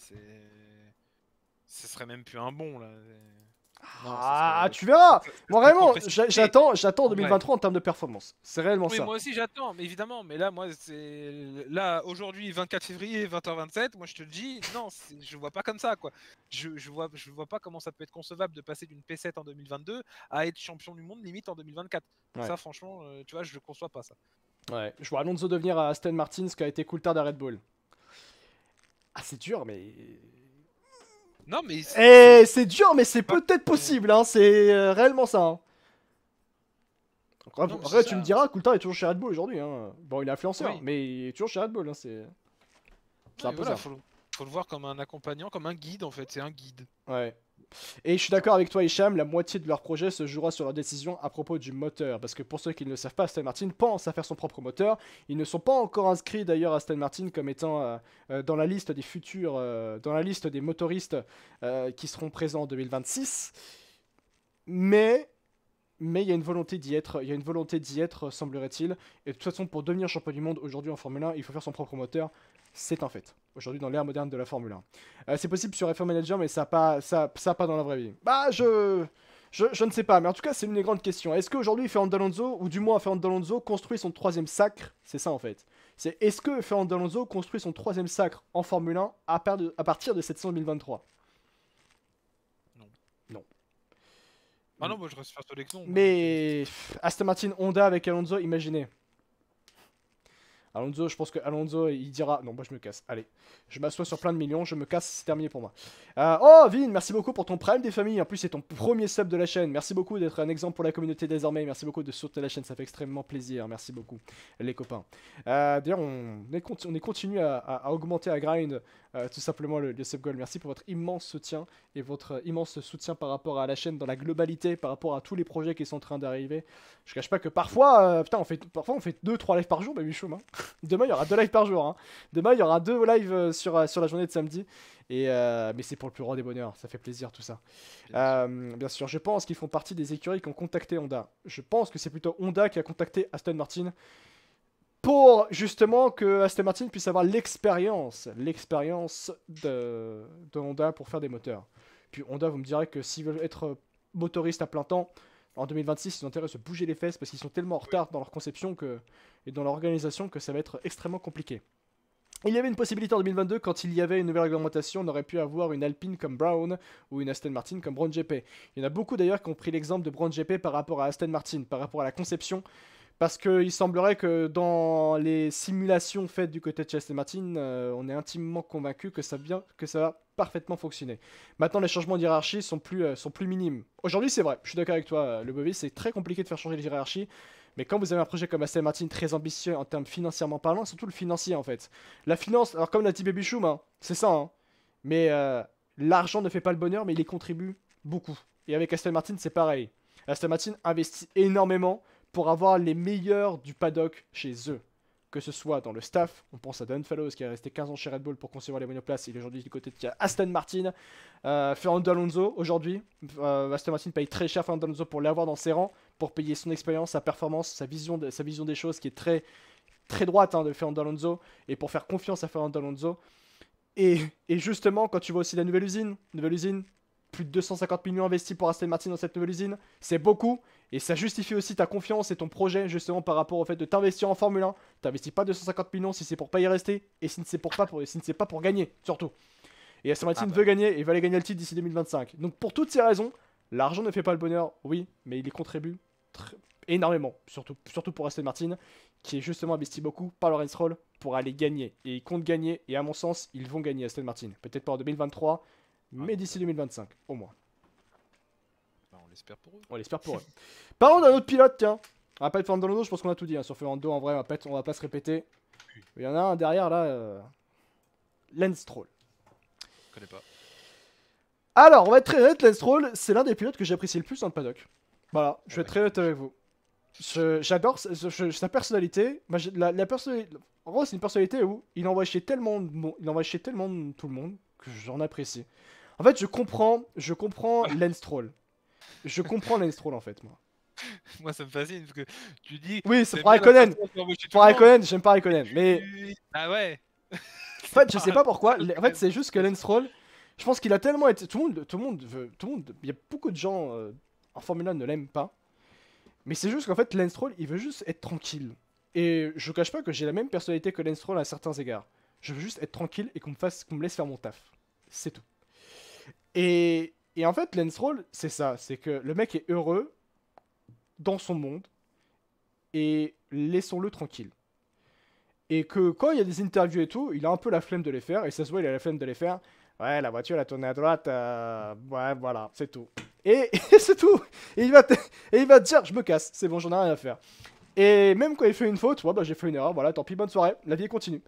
ce serait même plus un bon là.
Non, tu verras. Moi vraiment, j'attends 2023 en termes de performance. C'est réellement ça.
Moi aussi j'attends, mais évidemment. Mais là, moi, aujourd'hui, 24 février, 20h27. Moi, je te le dis, non, je vois pas comme ça, quoi. Je vois pas comment ça peut être concevable de passer d'une P7 en 2022 à être champion du monde limite en 2024. Ouais. Ça, franchement, tu vois, je le conçois pas ça.
Ouais. Je vois Alonso devenir à Aston Martin ce qui a été Coulthard à Red Bull. Ah, c'est dur, mais.
Non, mais.
C'est dur, mais c'est peut-être possible, hein. C'est réellement ça. Hein. Après, tu me diras, Coulthard est toujours chez Red Bull aujourd'hui. Hein. Bon, il est influenceur, mais il est toujours chez Red Bull. Hein. C'est un peu ça.
Faut le voir comme un accompagnant, comme un guide en fait. C'est un guide.
Ouais. Et je suis d'accord avec toi, Hicham, la moitié de leur projet se jouera sur leur décision à propos du moteur. Parce que pour ceux qui ne le savent pas, Aston Martin pense à faire son propre moteur. Ils ne sont pas encore inscrits d'ailleurs à Aston Martin comme étant dans la liste des futurs, dans la liste des motoristes qui seront présents en 2026. Mais il y a une volonté d'y être, semblerait-il. Et de toute façon, pour devenir champion du monde aujourd'hui en Formule 1, il faut faire son propre moteur. C'est un fait. Aujourd'hui, dans l'ère moderne de la Formule 1. C'est possible sur F1 Manager, mais ça pas dans la vraie vie. Bah, je ne sais pas. Mais en tout cas, c'est une des grandes questions. Est-ce qu'aujourd'hui, Fernando Alonso, ou du moins Fernando Alonso, construit son troisième sacre? C'est ça, en fait. C'est est-ce que Fernando Alonso construit son troisième sacre en Formule 1 à partir de cette saison 2023?
Non.
Non.
Ah non, moi je reste persuadé que non.
Mais Aston Martin Honda avec Alonso, imaginez. Alonso, je pense que Alonso, il dira... Non, moi je me casse. Allez, je m'assois sur plein de millions, je me casse, c'est terminé pour moi. Oh, Vin, merci beaucoup pour ton Prime des familles. En plus, c'est ton premier sub de la chaîne. Merci beaucoup d'être un exemple pour la communauté désormais. Merci beaucoup de soutenir la chaîne, ça fait extrêmement plaisir. Merci beaucoup, les copains. D'ailleurs, on est continu à augmenter, à grind tout simplement le sub goal. Merci pour votre immense soutien et votre immense soutien par rapport à la chaîne dans la globalité, par rapport à tous les projets qui sont en train d'arriver. Je cache pas que parfois, putain, on fait 2-3 lives par jour, bah Bichoum, hein. Demain, il y aura 2 lives par jour. Hein. Demain, il y aura 2 lives sur la journée de samedi. Mais c'est pour le plus grand des bonheurs. Ça fait plaisir, tout ça. Bien sûr, je pense qu'ils font partie des écuries qui ont contacté Honda. Je pense que c'est plutôt Honda qui a contacté Aston Martin pour justement que Aston Martin puisse avoir l'expérience de Honda pour faire des moteurs. Puis Honda, vous me direz que s'ils veulent être motoristes à plein temps, en 2026, ils ont intérêt à se bouger les fesses parce qu'ils sont tellement en retard dans leur conception et dans leur organisation que ça va être extrêmement compliqué. Il y avait une possibilité en 2022, quand il y avait une nouvelle réglementation, on aurait pu avoir une Alpine comme Brown ou une Aston Martin comme Brown GP. Il y en a beaucoup d'ailleurs qui ont pris l'exemple de Brown GP par rapport à Aston Martin, par rapport à la conception. Parce qu'il semblerait que dans les simulations faites du côté de chez Aston Martin, on est intimement convaincu que ça va parfaitement fonctionner. Maintenant, les changements de hiérarchie sont plus minimes. Aujourd'hui, c'est vrai, je suis d'accord avec toi, le Bovis, c'est très compliqué de faire changer les hiérarchies. Mais quand vous avez un projet comme Aston Martin très ambitieux en termes financièrement parlant, surtout le financier en fait. La finance, alors comme l'a dit Baby Choum, hein, c'est ça, hein, mais l'argent ne fait pas le bonheur, mais il y contribue beaucoup. Et avec Aston Martin, c'est pareil. Aston Martin investit énormément pour avoir les meilleurs du paddock chez eux. Que ce soit dans le staff, on pense à Dan Fallows qui est resté 15 ans chez Red Bull pour concevoir les monoplaces, il est aujourd'hui du côté de Aston Martin. Fernando Alonso, aujourd'hui, Aston Martin paye très cher Fernando Alonso pour l'avoir dans ses rangs, pour payer son expérience, sa performance, sa vision des choses, qui est très, très droite de Fernando Alonso, et pour faire confiance à Fernando Alonso. Et justement, quand tu vois aussi la nouvelle usine, plus de 250 millions investis pour Aston Martin dans cette nouvelle usine, c'est beaucoup, et ça justifie aussi ta confiance et ton projet justement par rapport au fait de t'investir en Formule 1. T'investis pas 250 millions si c'est pour pas y rester, et si c'est pas pour gagner, surtout. Et Aston Martin veut gagner, et va aller gagner le titre d'ici 2025. Donc pour toutes ces raisons, l'argent ne fait pas le bonheur, oui, mais il y contribue énormément, surtout pour Aston Martin, qui est justement investi beaucoup par Lawrence Stroll pour aller gagner. Et ils comptent gagner, et à mon sens, ils vont gagner Aston Martin. Peut-être pas en 2023, mais d'ici 2025, au moins.
Bah, on l'espère pour eux.
On l'espère pour eux. Parlons d'un autre pilote, tiens. On va pas être Fernando, je pense qu'on a tout dit. Hein. Sur Fernando, en vrai, on va pas se répéter. Il y en a un derrière, là. Lance Stroll.
Je connais pas.
Alors, on va être très honnête, Lance Stroll, c'est l'un des pilotes que j'apprécie le plus dans le paddock. Voilà, je vais être très honnête avec vous. J'adore sa personnalité. La personnalité. En gros, c'est une personnalité où il envoie chier tellement tout le monde que j'en apprécie. En fait, je comprends Lance Stroll. Je comprends Lance Stroll en fait, moi.
Moi, ça me fascine parce que tu dis.
Oui, c'est pour Raikkonen. Pour Raikkonen, j'aime pas Raikkonen. Mais.
Ah ouais.
En fait, je sais pas pourquoi. En fait, c'est juste que Lance Stroll, je pense qu'il a tellement été. Tout le monde veut. Il y a beaucoup de gens en Formule 1 ne l'aiment pas. Mais c'est juste qu'en fait, Lance Stroll, il veut juste être tranquille. Et je cache pas que j'ai la même personnalité que Lance Stroll à certains égards. Je veux juste être tranquille et qu'on me laisse faire mon taf. C'est tout. Et en fait, Lance Stroll, c'est ça. C'est que le mec est heureux dans son monde. Et laissons-le tranquille. Et que quand il y a des interviews et tout, il a un peu la flemme de les faire. Et ça se voit, il a la flemme de les faire. Ouais, la voiture, elle a tourné à droite. Ouais, voilà, c'est tout. Et c'est tout. Et il va te dire, je me casse. C'est bon, j'en ai rien à faire. Et même quand il fait une faute, ouais, bah j'ai fait une erreur. Voilà, tant pis, bonne soirée. La vie continue.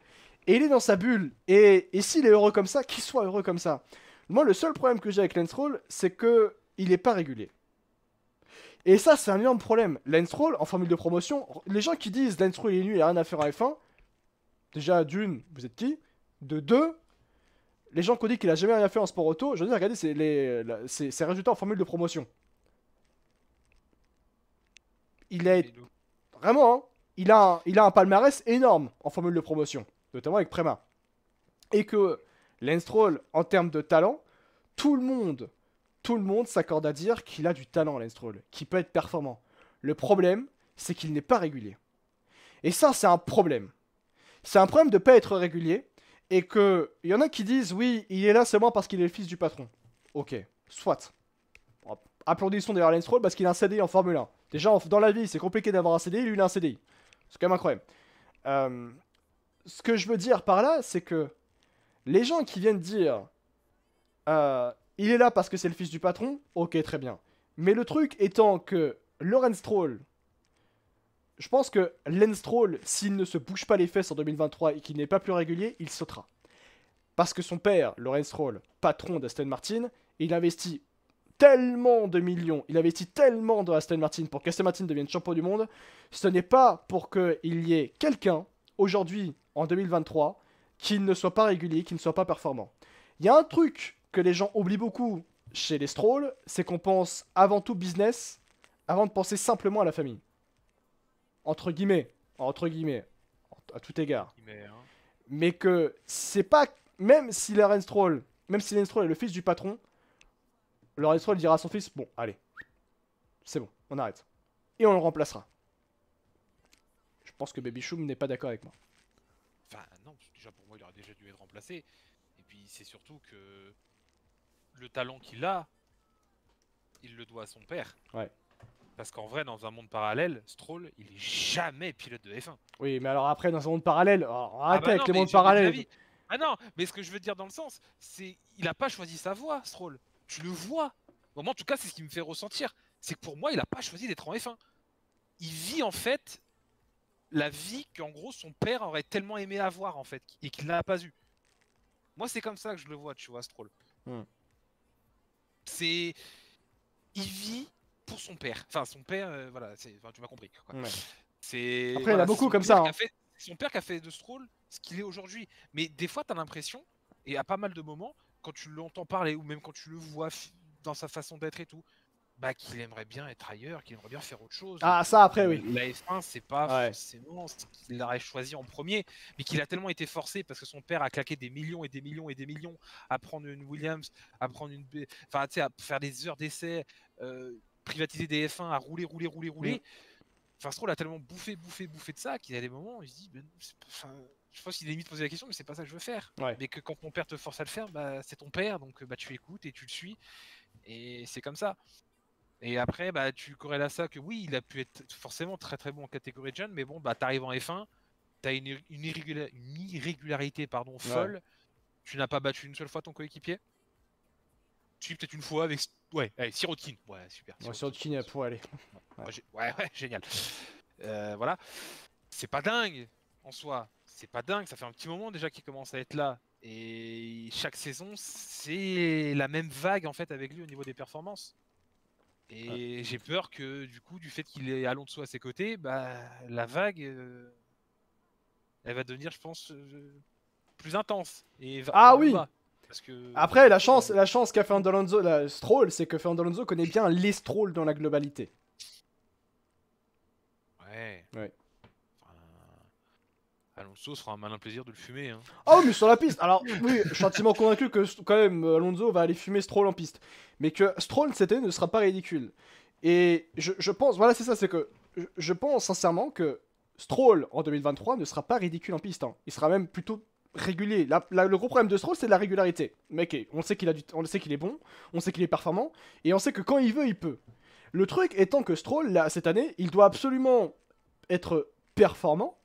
Et il est dans sa bulle. Et s'il est heureux comme ça, qu'il soit heureux comme ça. Moi, le seul problème que j'ai avec Lance Stroll, c'est que il est pas régulier. Et ça, c'est un énorme problème. Lance Stroll, en formule de promotion, les gens qui disent Lance Stroll est nul, il n'y a rien à faire en F1, déjà, d'une, vous êtes qui? De deux, les gens qui ont dit qu'il a jamais rien fait en sport auto, je veux dire, regardez ses résultats en formule de promotion. Il est vraiment, hein, il a un palmarès énorme en formule de promotion, notamment avec Prema. Et que Lance Stroll, en termes de talent, tout le monde s'accorde à dire qu'il a du talent, Lance Stroll, qu'il peut être performant. Le problème, c'est qu'il n'est pas régulier. Et ça, c'est un problème. C'est un problème de ne pas être régulier. Et que, il y en a qui disent, oui, il est là seulement parce qu'il est le fils du patron. Ok, soit. Applaudissons d'ailleurs Lance Stroll parce qu'il a un CDI en Formule 1. Déjà, dans la vie, c'est compliqué d'avoir un CDI, lui, il a un CDI. C'est quand même incroyable. Ce que je veux dire par là, c'est que les gens qui viennent dire il est là parce que c'est le fils du patron, ok, très bien. Mais le truc étant que Lawrence Stroll, je pense que Lance Stroll, s'il ne se bouge pas les fesses en 2023 et qu'il n'est pas plus régulier, il sautera. Parce que son père, Lawrence Stroll, patron d'Aston Martin, il investit tellement de millions, il investit tellement dans Aston Martin pour qu'Aston Martin devienne champion du monde, ce n'est pas pour qu'il y ait quelqu'un, aujourd'hui, en 2023, qui ne soit pas régulier, qui ne soit pas performant. Il y a un truc que les gens oublient beaucoup chez les Stroll, c'est qu'on pense avant tout business, avant de penser simplement à la famille. Entre guillemets, à tout égard. Mais que c'est pas, même si Lance Stroll est le fils du patron, Lawrence Stroll dira à son fils, bon, allez, c'est bon, on arrête. Et on le remplacera. Je pense que Baby Choum n'est pas d'accord avec moi.
Enfin, non, déjà pour moi, il aurait déjà dû être remplacé. Et puis, c'est surtout que le talent qu'il a, il le doit à son père.
Ouais.
Parce qu'en vrai, dans un monde parallèle, Stroll, il est jamais pilote de F1.
Oui, mais alors après, dans un monde parallèle, arrêtez avec
non,
les mondes parallèles.
Ah non, mais ce que je veux dire dans le sens, c'est il a pas choisi sa voie, Stroll. Tu le vois. Bon, moi, en tout cas, c'est ce qui me fait ressentir. C'est que pour moi, il a pas choisi d'être en F1. Il vit en fait la vie qu'en gros son père aurait tellement aimé avoir en fait et qu'il n'a pas eu. Moi, c'est comme ça que je le vois, tu vois, Stroll. C'est, il vit pour son père. Enfin, son père, voilà, enfin, tu m'as compris. Quoi.
Ouais.
C'est.
Après,
voilà,
il y en a beaucoup comme ça. Hein.
Son père qui a fait de Stroll ce qu'il est aujourd'hui. Mais des fois, tu as l'impression, et à pas mal de moments, quand tu l'entends parler ou même quand tu le vois dans sa façon d'être et tout, bah, qu'il aimerait bien être ailleurs, qu'il aimerait bien faire autre chose.
Ah, ça après, oui.
La F1, c'est pas forcément ce qu'il aurait choisi en premier, mais qu'il a tellement été forcé parce que son père a claqué des millions et des millions et des millions à prendre une Williams, à prendre une. Enfin, tu sais, à faire des heures d'essai, privatiser des F1, à rouler. Enfin, Stroll a tellement bouffé de ça qu'il y a des moments où il se dit, ben, je pense qu'il est limite poser la question, mais c'est pas ça que je veux faire.
Ouais.
Mais que quand ton père te force à le faire, bah, c'est ton père, donc bah, tu écoutes et tu le suis. Et c'est comme ça. Et après, bah, tu corrèles à ça que oui, il a pu être forcément très très bon en catégorie de jeunes, mais bon, bah, t'arrives en F1, t'as une irrégularité folle. Tu n'as pas battu une seule fois ton coéquipier. Tu peut-être une fois avec Sirotkin. Ouais, super.
Sirotkin pour aller.
Ouais, génial. Voilà. C'est pas dingue en soi. C'est pas dingue. Ça fait un petit moment déjà qu'il commence à être là. Et chaque saison, c'est la même vague en fait avec lui au niveau des performances. Et j'ai peur que du coup, du fait qu'il ait Alonso à ses côtés, bah, la vague, elle va devenir, je pense, plus intense. Et
oui. Parce que, après, la chance qu'a fait Alonso, Stroll, c'est que Fernando Alonso connaît bien les Stroll dans la globalité.
Ouais. Alonso sera un malin plaisir de le fumer. Hein.
Ah oui, mais sur la piste. Alors, oui, je suis intimement convaincu que quand même Alonso va aller fumer Stroll en piste. Mais que Stroll cette année ne sera pas ridicule. Et je pense, voilà, c'est ça, c'est que je pense sincèrement que Stroll en 2023 ne sera pas ridicule en piste. Hein. Il sera même plutôt régulier. Le gros problème de Stroll, c'est la régularité. Mec, on sait qu'il est bon, on sait qu'il est performant, et on sait que quand il veut, il peut. Le truc étant que Stroll, là, cette année, il doit absolument être performant,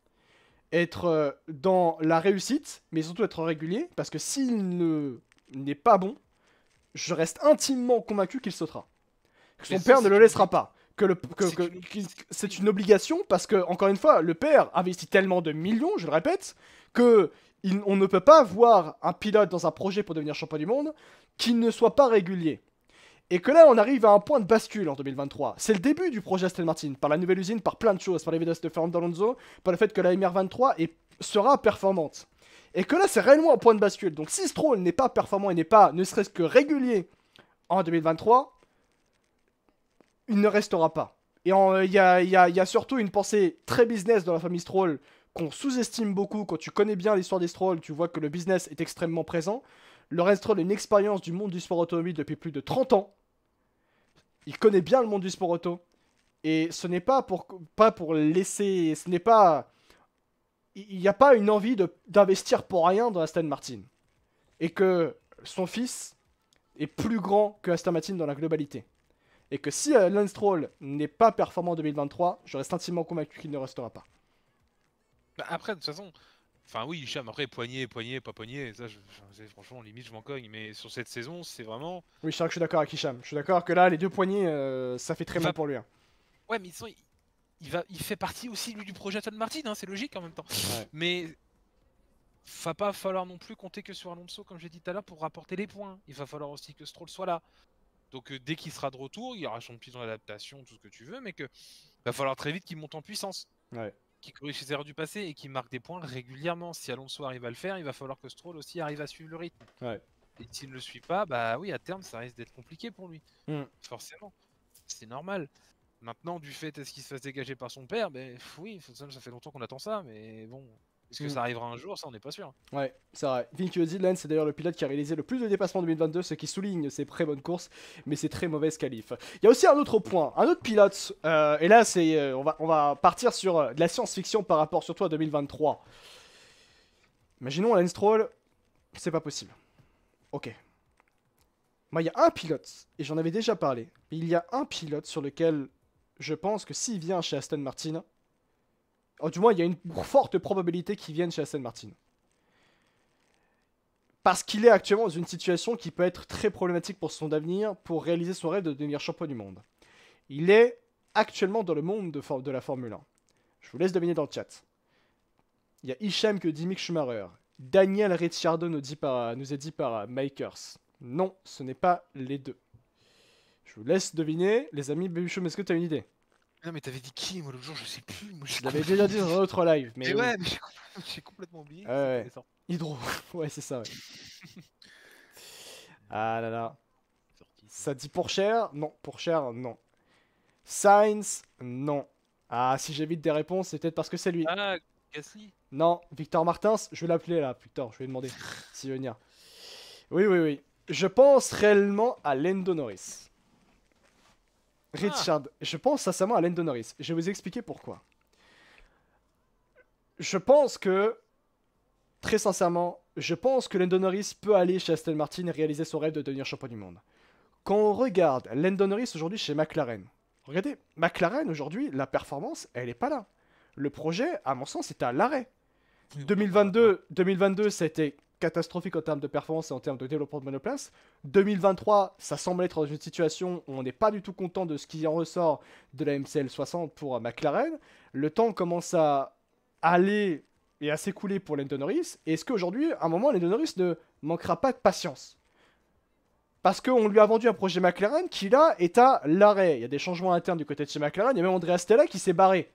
être dans la réussite, mais surtout être régulier, parce que s'il n'est pas bon, je reste intimement convaincu qu'il sautera. Que son père ne le laissera pas. C'est une obligation, parce que, encore une fois, le père investit tellement de millions, je le répète, que On ne peut pas avoir un pilote dans un projet pour devenir champion du monde qui ne soit pas régulier. Et que là, on arrive à un point de bascule en 2023. C'est le début du projet Aston Martin, par la nouvelle usine, par plein de choses, par les vidages de Fernando Alonso, par le fait que la MR23 sera performante. Et que là, c'est réellement un point de bascule. Donc si Stroll n'est pas performant et n'est pas, ne serait-ce que régulier en 2023, il ne restera pas. Et il y a surtout une pensée très business dans la famille Stroll qu'on sous-estime beaucoup. Quand tu connais bien l'histoire des Stroll, tu vois que le business est extrêmement présent. Lorenz Stroll a une expérience du monde du sport automobile depuis plus de 30 ans. Il connaît bien le monde du sport auto. Et ce n'est pas pour laisser... Ce n'est pas... Il n'y a pas une envie d'investir pour rien dans Aston Martin. Et que son fils est plus grand que Aston Martin dans la globalité. Et que si Lance Stroll n'est pas performant en 2023, je reste intimement convaincu qu'il ne restera pas.
Bah après, de toute façon, enfin oui, Hicham, après, poignet, pas poignet, ça, franchement, limite, je m'en cogne. Mais sur cette saison, c'est vraiment...
Oui, je sais que je suis d'accord avec Hicham. Je suis d'accord que là, les 2 poignets, ça fait très mal pour lui. Hein.
Ouais, mais il fait partie aussi, lui, du projet Aston Martin, hein, c'est logique en même temps.
Ouais.
Mais va pas falloir non plus compter que sur Alonso, comme j'ai dit tout à l'heure, pour rapporter les points. Il va falloir aussi que Stroll soit là. Donc dès qu'il sera de retour, il y aura son petit temps d'adaptation, tout ce que tu veux, mais que va falloir très vite qu'il monte en puissance.
Ouais.
Qu'il corrige ses erreurs du passé et qu'il marque des points régulièrement. Si Alonso arrive à le faire, il va falloir que Stroll aussi arrive à suivre le rythme.
Ouais.
Et s'il ne le suit pas, bah oui, à terme, ça risque d'être compliqué pour lui. Forcément. C'est normal. Maintenant, du fait est-ce qu'il se fasse dégager par son père, ben oui, ça fait longtemps qu'on attend ça, mais bon, est-ce que ça arrivera un jour? Ça, on n'est pas sûr.
Ouais, c'est vrai. Vinci Lance, c'est d'ailleurs le pilote qui a réalisé le plus de dépassements en 2022, ce qui souligne ses très bonnes courses, mais ses très mauvaises qualifs. Il y a aussi un autre point, un autre pilote, et là, on va partir sur de la science-fiction par rapport surtout à 2023. Imaginons Lance Stroll, c'est pas possible. Ok. Moi, il y a un pilote, et j'en avais déjà parlé, il y a un pilote sur lequel je pense que s'il vient chez Aston Martin, du moins, il y a une forte probabilité qu'il vienne chez Aston Martin. Parce qu'il est actuellement dans une situation qui peut être très problématique pour son avenir, pour réaliser son rêve de devenir champion du monde. Il est actuellement dans le monde de la Formule 1. Je vous laisse deviner dans le chat. Il y a Hicham que dit Mick Schumacher. Daniel Ricciardo nous est dit par Makers. Non, ce n'est pas les deux. Je vous laisse deviner. Les amis, Babychum, est-ce que tu as une idée?
Non, mais t'avais dit qui, moi, l'autre jour, je sais plus. Moi,
je l'avais déjà dit dans un autre live. Mais
ouais, mais j'ai complètement oublié.
Ouais. Hydro. Ouais, c'est ça, ouais. Ah là là. Ça dit Pourchaire? Non. Pourchaire, non. Sainz? Non. Ah, si j'évite des réponses, c'est peut-être parce que c'est lui.
Ah, Gasly?
Non. Victor Martins? Je vais l'appeler là, Victor. Je vais lui demander s'il veut venir. Oui. Je pense réellement à Lando Norris. Richard, je pense sincèrement à Lando Norris. Je vais vous expliquer pourquoi. Je pense que, très sincèrement, je pense que Lando Norris peut aller chez Aston Martin et réaliser son rêve de devenir champion du monde. Quand on regarde Lando Norris aujourd'hui chez McLaren, regardez, McLaren aujourd'hui, la performance, elle n'est pas là. Le projet, à mon sens, est à l'arrêt. 2022, ça a été catastrophique en termes de performance et en termes de développement de monoplace. 2023, ça semble être dans une situation où on n'est pas du tout content de ce qui en ressort de la MCL 60 pour McLaren. Le temps commence à aller et à s'écouler pour Lando Norris. Et est-ce qu'aujourd'hui, à un moment, Lando Norris ne manquera pas de patience? Parce qu'on lui a vendu un projet McLaren qui, là, est à l'arrêt. Il y a des changements internes du côté de chez McLaren. Il y a même Andrea Stella qui s'est barré.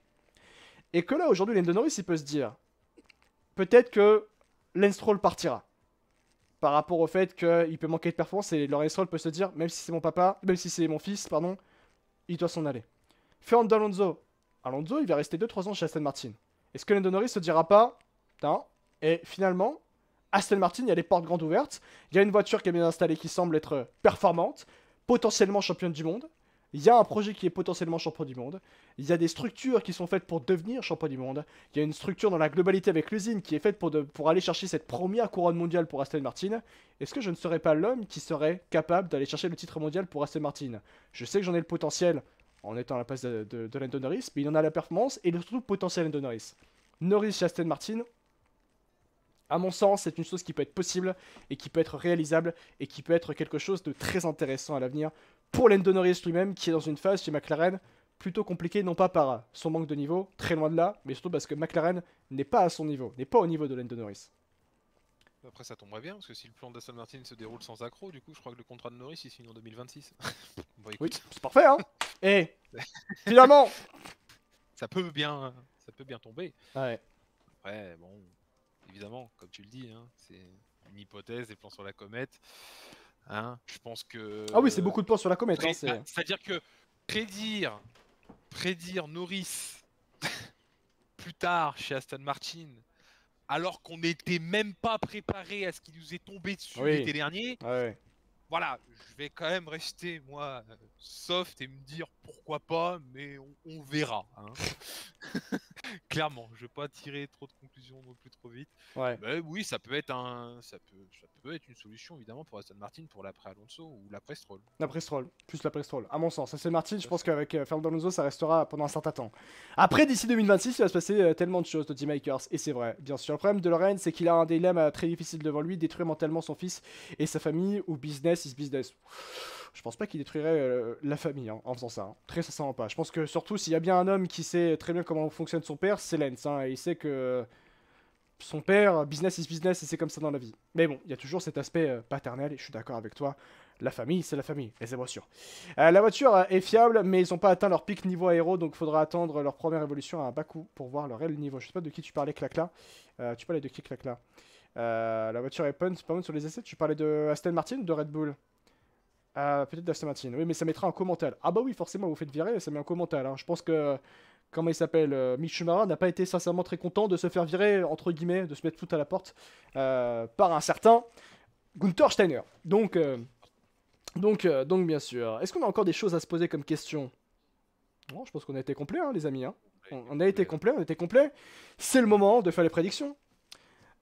Et que là, aujourd'hui, Lando Norris, il peut se dire, peut-être que Lance Stroll partira. Par rapport au fait qu'il peut manquer de performance et Lance Stroll peut se dire, même si c'est mon papa, même si c'est mon fils, pardon, il doit s'en aller. Fernando Alonso. Alonso, il va rester 2-3 ans chez Aston Martin. Est-ce que Lando Norris se dira pas, putain, et finalement, Aston Martin, il y a les portes grandes ouvertes, il y a une voiture qui est bien installée qui semble être performante, potentiellement championne du monde, il y a un projet qui est potentiellement champion du monde, il y a des structures qui sont faites pour devenir champion du monde, il y a une structure dans la globalité avec l'usine qui est faite pour aller chercher cette première couronne mondiale pour Aston Martin. Est-ce que je ne serais pas l'homme qui serait capable d'aller chercher le titre mondial pour Aston Martin? Je sais que j'en ai le potentiel en étant à la place de Lando Norris, mais il en a la performance et surtout le potentiel de Norris. Norris chez Aston Martin, à mon sens, c'est une chose qui peut être possible et qui peut être réalisable et qui peut être quelque chose de très intéressant à l'avenir pour Lando Norris lui-même qui est dans une phase chez McLaren plutôt compliquée, non pas par son manque de niveau, très loin de là, mais surtout parce que McLaren n'est pas à son niveau, n'est pas au niveau de Lando Norris.
Après, ça tomberait bien, parce que si le plan d'Aston Martin se déroule sans accroc, du coup, je crois que le contrat de Norris, il signe en 2026. Bon,
Oui,
écoute,
c'est parfait, hein. Et finalement.
ça peut bien tomber.
Ouais.
Après, bon, évidemment, comme tu le dis, hein, c'est une hypothèse, des plans sur la comète. Hein, je pense que...
Ah oui, c'est beaucoup de points sur la comète, hein,
C'est-à-dire que prédire Norris plus tard chez Aston Martin, alors qu'on n'était même pas préparé à ce qui nous est tombé dessus l'été dernier,
ouais.
voilà, je vais quand même rester, moi, soft et me dire pourquoi pas, mais on verra. Hein. Clairement, je vais pas tirer trop de conclusions non plus trop vite.
Ouais.
Mais oui, ça peut être ça peut être une solution évidemment pour Aston Martin pour l'après Alonso ou l'après Stroll.
L'après Stroll, plus l'après Stroll, à mon sens. Aston Martin, je pense qu'avec Fernando Alonso, ça restera pendant un certain temps. Après, d'ici 2026, il va se passer tellement de choses de Team Makers, et c'est vrai, bien sûr. Le problème de Lorenz, c'est qu'il a un dilemme très difficile devant lui, détruire mentalement son fils et sa famille, ou business is business. Je pense pas qu'il détruirait la famille hein, en faisant ça. Hein. Très sincèrement pas. Je pense que surtout, s'il y a bien un homme qui sait très bien comment fonctionne son père, c'est Lens. Hein, et il sait que son père, business is business, et c'est comme ça dans la vie. Mais bon, il y a toujours cet aspect paternel, et je suis d'accord avec toi. La famille, c'est la famille, les émotions. La voiture est fiable, mais ils n'ont pas atteint leur pic niveau aéro, donc il faudra attendre leur première évolution à un bas coût pour voir leur réel niveau. Je sais pas de qui tu parlais, Clacla. Tu parlais de qui, Clacla la voiture est pas bonne sur les essais. Tu parlais de Aston Martin ou de Red Bull peut-être d'Aston Martin. Oui, mais ça mettra un commentaire. Ah bah oui, forcément, vous faites virer, ça met un commentaire. Hein. Je pense que, comment il s'appelle, Mick Schumacher n'a pas été sincèrement très content de se faire virer, entre guillemets, de se mettre foot à la porte, par un certain Gunther Steiner. Donc, bien sûr. Est-ce qu'on a encore des choses à se poser comme question? Bon, je pense qu'on a été complet, hein, les amis. Hein. On a été complet, on a été complet. C'est le moment de faire les prédictions.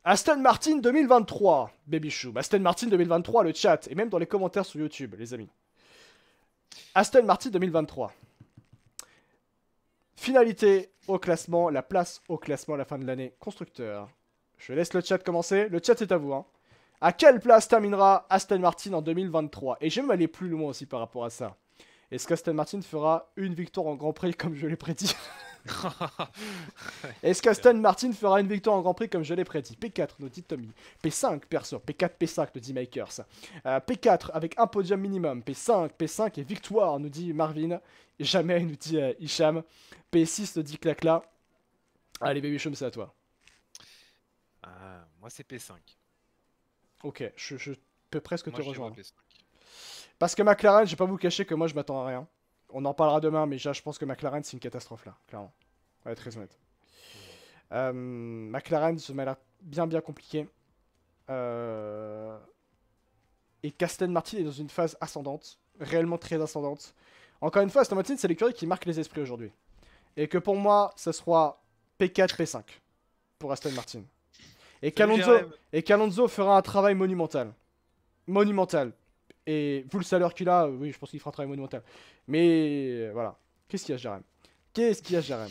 Aston Martin 2023, Baby Chou. Aston Martin 2023, le chat, et même dans les commentaires sur YouTube, les amis. Aston Martin 2023. Finalité au classement, la place au classement à la fin de l'année. Constructeur. Je laisse le chat commencer. Le chat, c'est à vous. Hein. À quelle place terminera Aston Martin en 2023? Et j'aime aller plus loin aussi par rapport à ça. Est-ce qu'Aston Martin fera une victoire en Grand Prix comme je l'ai prédit? Est-ce qu'Aston Martin fera une victoire en Grand Prix comme je l'ai prédit? P4 nous dit Tommy. P5 perso. P4, P5 nous dit Makers. P4 avec un podium minimum. P5, P5 et victoire nous dit Marvin. Jamais nous dit Hicham. P6 nous dit Clacla. Allez Baby Chum, c'est à toi.
Moi c'est P5.
Ok, je peux presque te rejoindre.
P5.
Parce que McLaren, je vais pas vous cacher que moi je m'attends à rien. On en parlera demain, mais je pense que McLaren c'est une catastrophe là, clairement. On va être très honnête. McLaren, ça m'a l'air bien compliqué. Et qu'Aston Martin est dans une phase ascendante, réellement très ascendante. Encore une fois, Aston Martin c'est l'écurie qui marque les esprits aujourd'hui. Et que pour moi, ça sera P4, P5 pour Aston Martin. Et qu'Alonso fera un travail monumental. Monumental. Et vous le salaire qu'il a, oui, je pense qu'il fera un travail monumental. Mais voilà. Qu'est-ce qu'il y a, Jérém? Qu'est-ce qu'il y a, Jérém?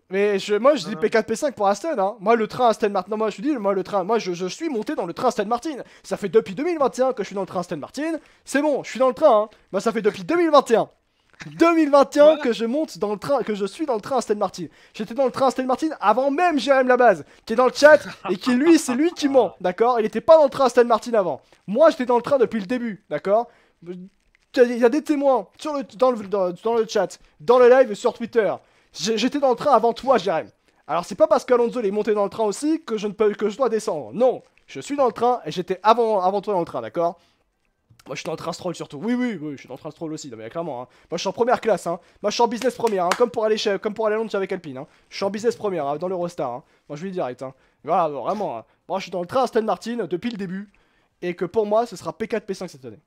Mais moi, je dis P4, P5 pour Aston. Hein. Moi, le train Aston Martin, moi, je dis, moi, le train, moi, je suis monté dans le train Aston Martin. Ça fait depuis 2021 que je suis dans le train Aston Martin. C'est bon, je suis dans le train. Hein. Moi, ça fait depuis 2021. 2021 que je monte dans le train, que je suis dans le train Aston Martin. J'étais dans le train Aston Martin avant même Jérém Labase, qui est dans le chat et qui lui, c'est lui qui ment, d'accord? Il était pas dans le train Aston Martin avant. Moi, j'étais dans le train depuis le début, d'accord? Il y a des témoins dans le chat, dans le live et sur Twitter. J'étais dans le train avant toi, Jérém. Alors c'est pas parce qu'Alonso est monté dans le train aussi que je dois descendre. Non, je suis dans le train et j'étais avant toi dans le train, d'accord? Moi je suis dans le train Stroll surtout. Oui, je suis dans le train Stroll aussi, non, mais clairement. Hein. Moi je suis en première classe. Hein. Moi je suis en business première, hein, comme pour aller à Londres avec Alpine. Hein. Je suis en business première, hein, dans l'Eurostar. Hein. Moi je lui dis direct. Hein. Voilà, vraiment. Hein. Moi je suis dans le train Aston Martin depuis le début. Et que pour moi ce sera P4, P5 cette année.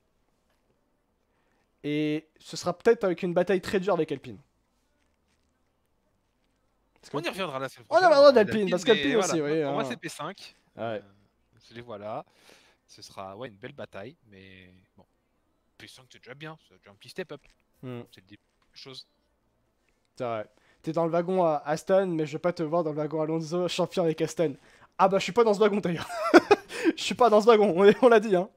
Et ce sera peut-être avec une bataille très dure avec Alpine.
On y reviendra la semaine
prochaine. On y reviendra d'Alpine, parce qu'Alpine aussi,
voilà,
oui.
Pour
hein.
moi c'est P5.
Ouais.
Je les vois là. Ce sera une belle bataille, mais bon. P5 c'est déjà bien, c'est déjà un petit step-up. C'est le début de chose.
C'est vrai. T'es dans le wagon à Aston, mais je vais pas te voir dans le wagon Alonso, champion avec Aston. Ah bah je suis pas dans ce wagon d'ailleurs. Je suis pas dans ce wagon, on l'a dit hein.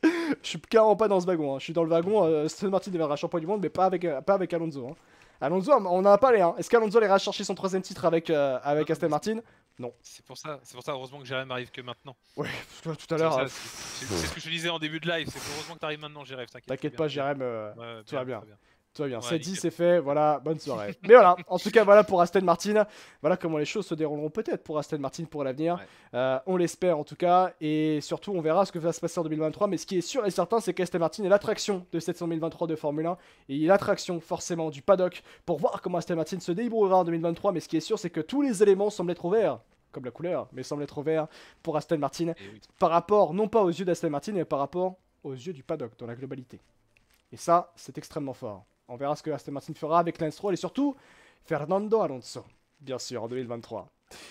Je suis carrément pas dans ce wagon, hein. Je suis dans le wagon, Aston Martin deviendra champion du monde, mais pas avec Alonso. Hein. Alonso, on en a parlé. Hein. Est-ce qu'Alonso ira chercher son 3ème titre avec Aston Martin? Non.
C'est pour ça, heureusement que Jérém arrive que maintenant.
Ouais, tout à l'heure.
C'est ce que je te disais en début de live, c'est heureusement que t'arrives maintenant, Jérém.
T'inquiète pas, Jérém, tout va bien. Tout va bien,
Ouais,
c'est dit,
nickel.
c'est fait, voilà, bonne soirée. Mais voilà, en tout cas, voilà pour Aston Martin. Voilà comment les choses se dérouleront peut-être pour Aston Martin pour l'avenir.
Ouais.
On l'espère en tout cas. Et surtout, on verra ce que va se passer en 2023. Mais ce qui est sûr et certain, c'est qu'Aston Martin est l'attraction de cette 2023 de Formule 1. Et il est l'attraction forcément du paddock pour voir comment Aston Martin se débrouillera en 2023. Mais ce qui est sûr, c'est que tous les éléments semblent être ouverts. Comme la couleur, mais semblent être ouverts pour Aston Martin.
Oui.
Par rapport, non pas aux yeux d'Aston Martin, mais par rapport aux yeux du paddock dans la globalité. Et ça, c'est extrêmement fort. On verra ce que Aston Martin fera avec Lance Stroll et surtout Fernando Alonso, bien sûr, en 2023.